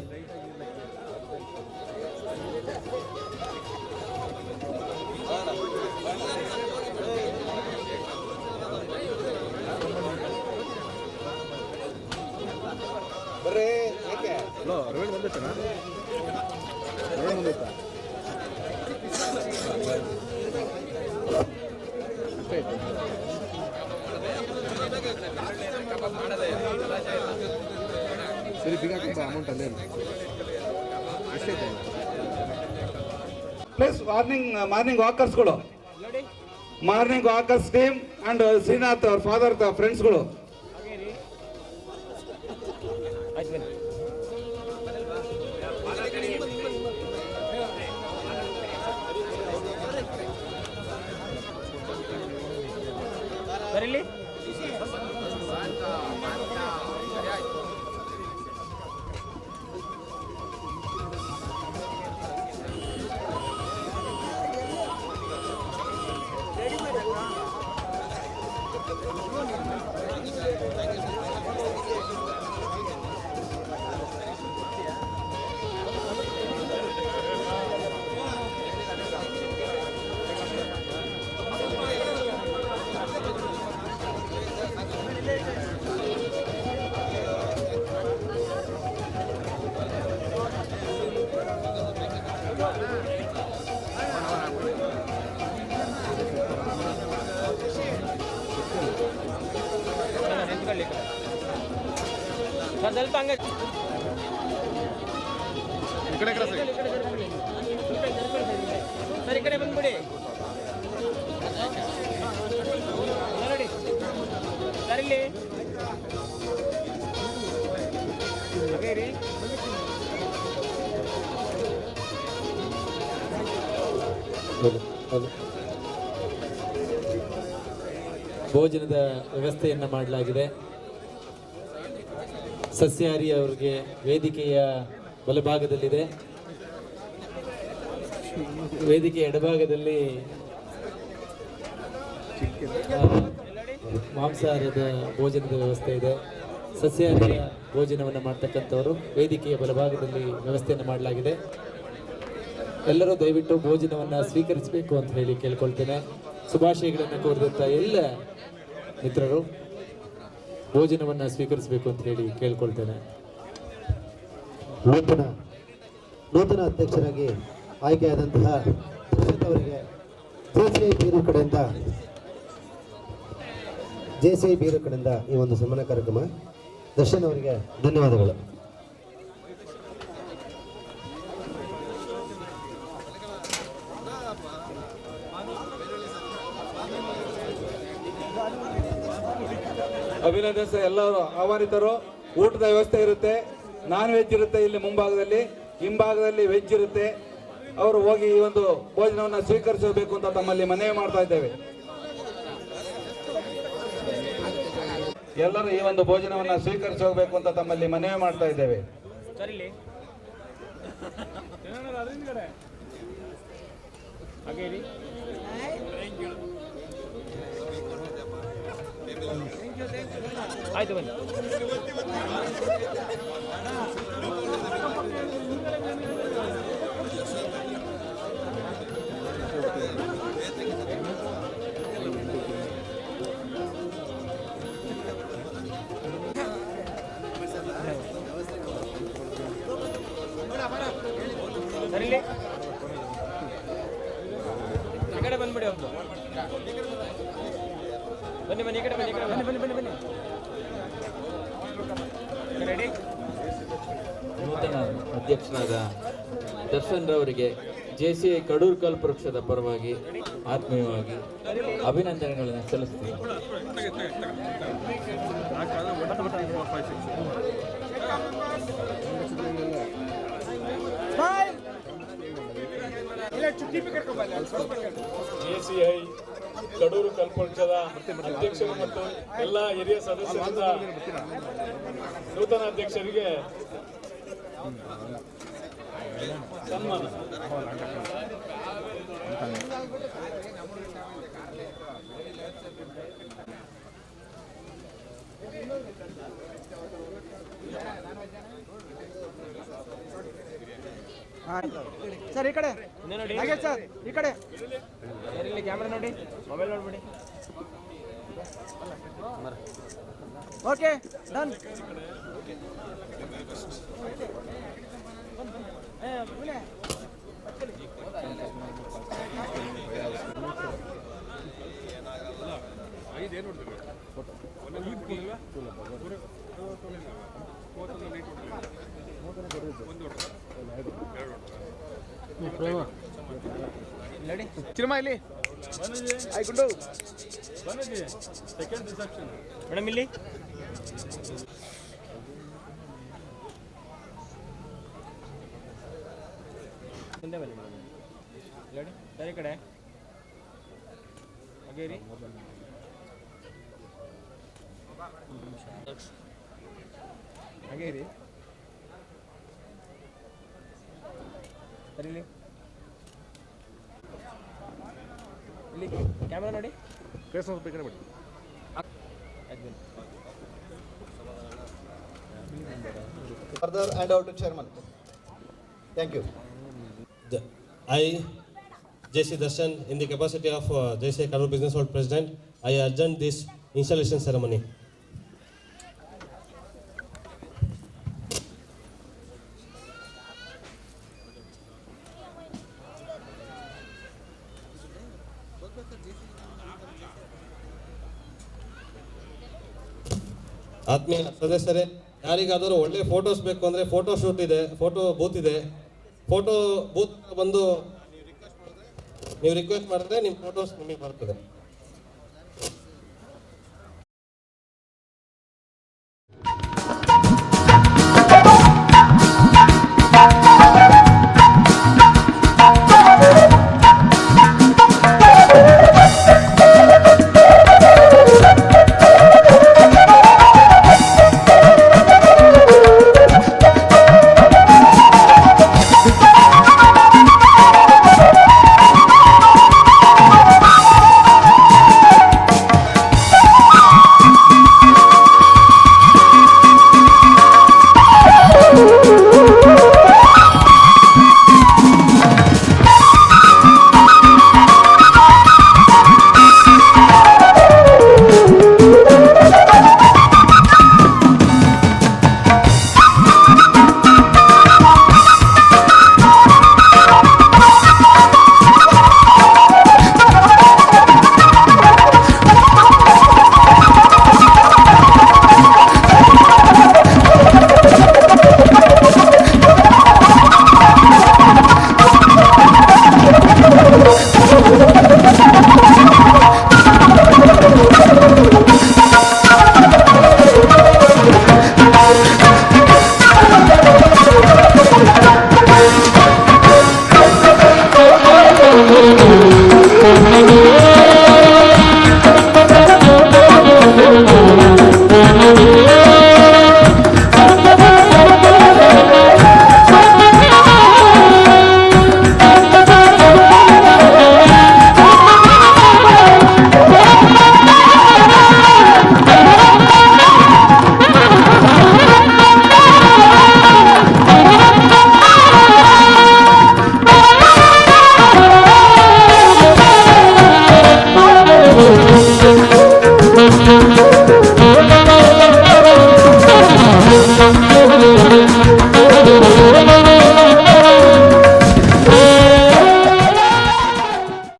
ಬರ್ರಿ, ಯಾಕೆ? ರವಿ ಬಂದಿತ್ತನಾ? ರವಿ ಬಂದಿತ್ತಾ? ಸರಿ, ಬಿಗ ಅಮೌಂಟ್ ಅಲ್ಲೇ ಪ್ಲಸ್ ಮಾರ್ನಿಂಗ್ ವಾಕರ್ಸ್ಗಳು, morning walkers team and Srinath ಅವ್ರ ಫಾದರ್ ಫ್ರೆಂಡ್ಸ್ಗಳು. ಬರಲಿ ಸ್ವಲ್ಪ ಹಂಗೆ ಸರ್, ಈ ಕಡೆ ಬಂದ್ಬಿಡಿ. ಭೋಜನದ ವ್ಯವಸ್ಥೆಯನ್ನು ಮಾಡಲಾಗಿದೆ. ಸಸ್ಯಾಹಾರಿ ಅವರಿಗೆ ವೇದಿಕೆಯ ಬಲಭಾಗದಲ್ಲಿದೆ. ವೇದಿಕೆಯ ಎಡಭಾಗದಲ್ಲಿ ಮಾಂಸಾಹಾರದ ಭೋಜನದ ವ್ಯವಸ್ಥೆ ಇದೆ. ಸಸ್ಯಾಹಾರಿಯ ಭೋಜನವನ್ನು ಮಾಡ್ತಕ್ಕಂಥವರು ವೇದಿಕೆಯ ಬಲಭಾಗದಲ್ಲಿ ವ್ಯವಸ್ಥೆಯನ್ನು ಮಾಡಲಾಗಿದೆ. ಎಲ್ಲರೂ ದಯವಿಟ್ಟು ಭೋಜನವನ್ನು ಸ್ವೀಕರಿಸಬೇಕು ಅಂತ ಹೇಳಿ ಕೇಳ್ಕೊಳ್ತೇನೆ. ಶುಭಾಶಯಗಳನ್ನು ಕೋರಿದಂಥ ಎಲ್ಲ ಮಿತ್ರರು ಭೋಜನವನ್ನು ಸ್ವೀಕರಿಸಬೇಕು ಅಂತ ಹೇಳಿ ಕೇಳ್ಕೊಳ್ತೇನೆ. ನೂತನ ಅಧ್ಯಕ್ಷರಾಗಿ ಆಯ್ಕೆಯಾದಂತಹ ದರ್ಶನ್ ಅವರಿಗೆ ಜೆಸಿಐ ಬೀರು ಕಡೆಯಿಂದ ಈ ಒಂದು ಸನ್ಮಾನ ಕಾರ್ಯಕ್ರಮ. ದರ್ಶನ್ ಅವರಿಗೆ ಧನ್ಯವಾದಗಳು. ಅಭಿನಂದನೆ. ಎಲ್ಲರೂ ಆಹ್ವಾನಿತರು. ಊಟದ ವ್ಯವಸ್ಥೆ ಇರುತ್ತೆ, ನಾನ್ ವೆಜ್ ಇರುತ್ತೆ ಇಲ್ಲಿ ಮುಂಭಾಗದಲ್ಲಿ, ಹಿಂಭಾಗದಲ್ಲಿ ವೆಜ್ ಇರುತ್ತೆ. ಅವರು ಹೋಗಿ ಈ ಒಂದು ಭೋಜನವನ್ನು ಸ್ವೀಕರಿಸಬೇಕು ಅಂತ ತಮ್ಮಲ್ಲಿ ಮನವಿ ಮಾಡ್ತಾ ಇದ್ದೇವೆ. ಎಲ್ಲರೂ ಈ ಒಂದು ಭೋಜನವನ್ನು ಸ್ವೀಕರಿಸಿ ಹೋಗಬೇಕು ಅಂತ ತಮ್ಮಲ್ಲಿ ಮನವಿ ಮಾಡ್ತಾ ಇದ್ದೇವೆ. ಆಯ್ತು ಬನ್ನಿ. ಸರಿಲಿ ಈ ಕಡೆ ಬಂದ್ಬಿಡಿ. ಅವ್ರು ಬನ್ನಿ ಬನ್ನಿ, ಈ ಕಡೆ ಬನ್ನಿ, ಬನ್ನಿ ಬನ್ನಿ ಬನ್ನಿ ಬನ್ನಿ. ರೆಡಿ. ನೂತನ ಅಧ್ಯಕ್ಷರಾದ ದರ್ಶನ್ ರವರಿಗೆ ಜೆಸಿಐ ಕಡೂರು ಕಲ್ಪವೃಕ್ಷದ ಪರವಾಗಿ ಆತ್ಮೀಯವಾಗಿ ಅಭಿನಂದನೆಗಳನ್ನು ಸಲ್ಲಿಸ್ತೀನಿ. ಜೆಸಿಐ ಕಡೂರು ಕಲ್ಪವೃಕ್ಷದ ಅಧ್ಯಕ್ಷರು ಮತ್ತು ಎಲ್ಲ ಹಿರಿಯ ಸದಸ್ಯರಿಂದ ನೂತನ ಅಧ್ಯಕ್ಷರಿಗೆ ಸನ್ಮಾನ. ಸರ್ ಈ ಕಡೆ ಹಾಗೆ ಸರ್, ಈ ಕಡೆ ಇಲ್ಲಿ ಕ್ಯಾಮ್ರಾ ನೋಡಿ, ಮೊಬೈಲ್ ನೋಡ್ಬಿಡಿ. Okay done. ಚಿರಮ ಇಲ್ಲಿ ಆಯ್ಕೊಂಡು ಸೆಕೆಂಡ್ ರಿಸೆಪ್ಷನ್ ಮೇಡಮ್ ಇಲ್ಲಿ ಮುಂದೆ ಬನ್ನಿ ಮೇಡಮ್. ಹೇಳಿ ಸರಿ ಕಡೆ ಹಾಗೆ ರೀ. ಹಾಗೆ ರೀ. ಸರಿ ಇಲ್ಲಿ ಇಲ್ಲಿ ಕ್ಯಾಮ್ರಾ ನೋಡಿ. ಫೇಸ್ ಈ ಕಡೆ ಬಿಡಿ. Further hand out to chairman. Thank you. I, J.C. Darshan, in the capacity of J.C. Kadur Business World President, I adjourn this installation ceremony. ಆತ್ಮೀಯ ಸದಸ್ಯರೇ, ಯಾರಿಗಾದರೂ ಒಳ್ಳೆ ಫೋಟೋಸ್ ಬೇಕು ಅಂದರೆ ಫೋಟೋ ಶೂಟ್ ಇದೆ, ಫೋಟೋ ಬೂತ್ ಇದೆ. ಫೋಟೋ ಬೂತ್ ಬಂದು ನೀವು ರಿಕ್ವೆಸ್ಟ್ ಮಾಡಿದ್ರೆ ನಿಮ್ಮ ಫೋಟೋಸ್ ನಿಮಗೆ ಬರ್ತದೆ.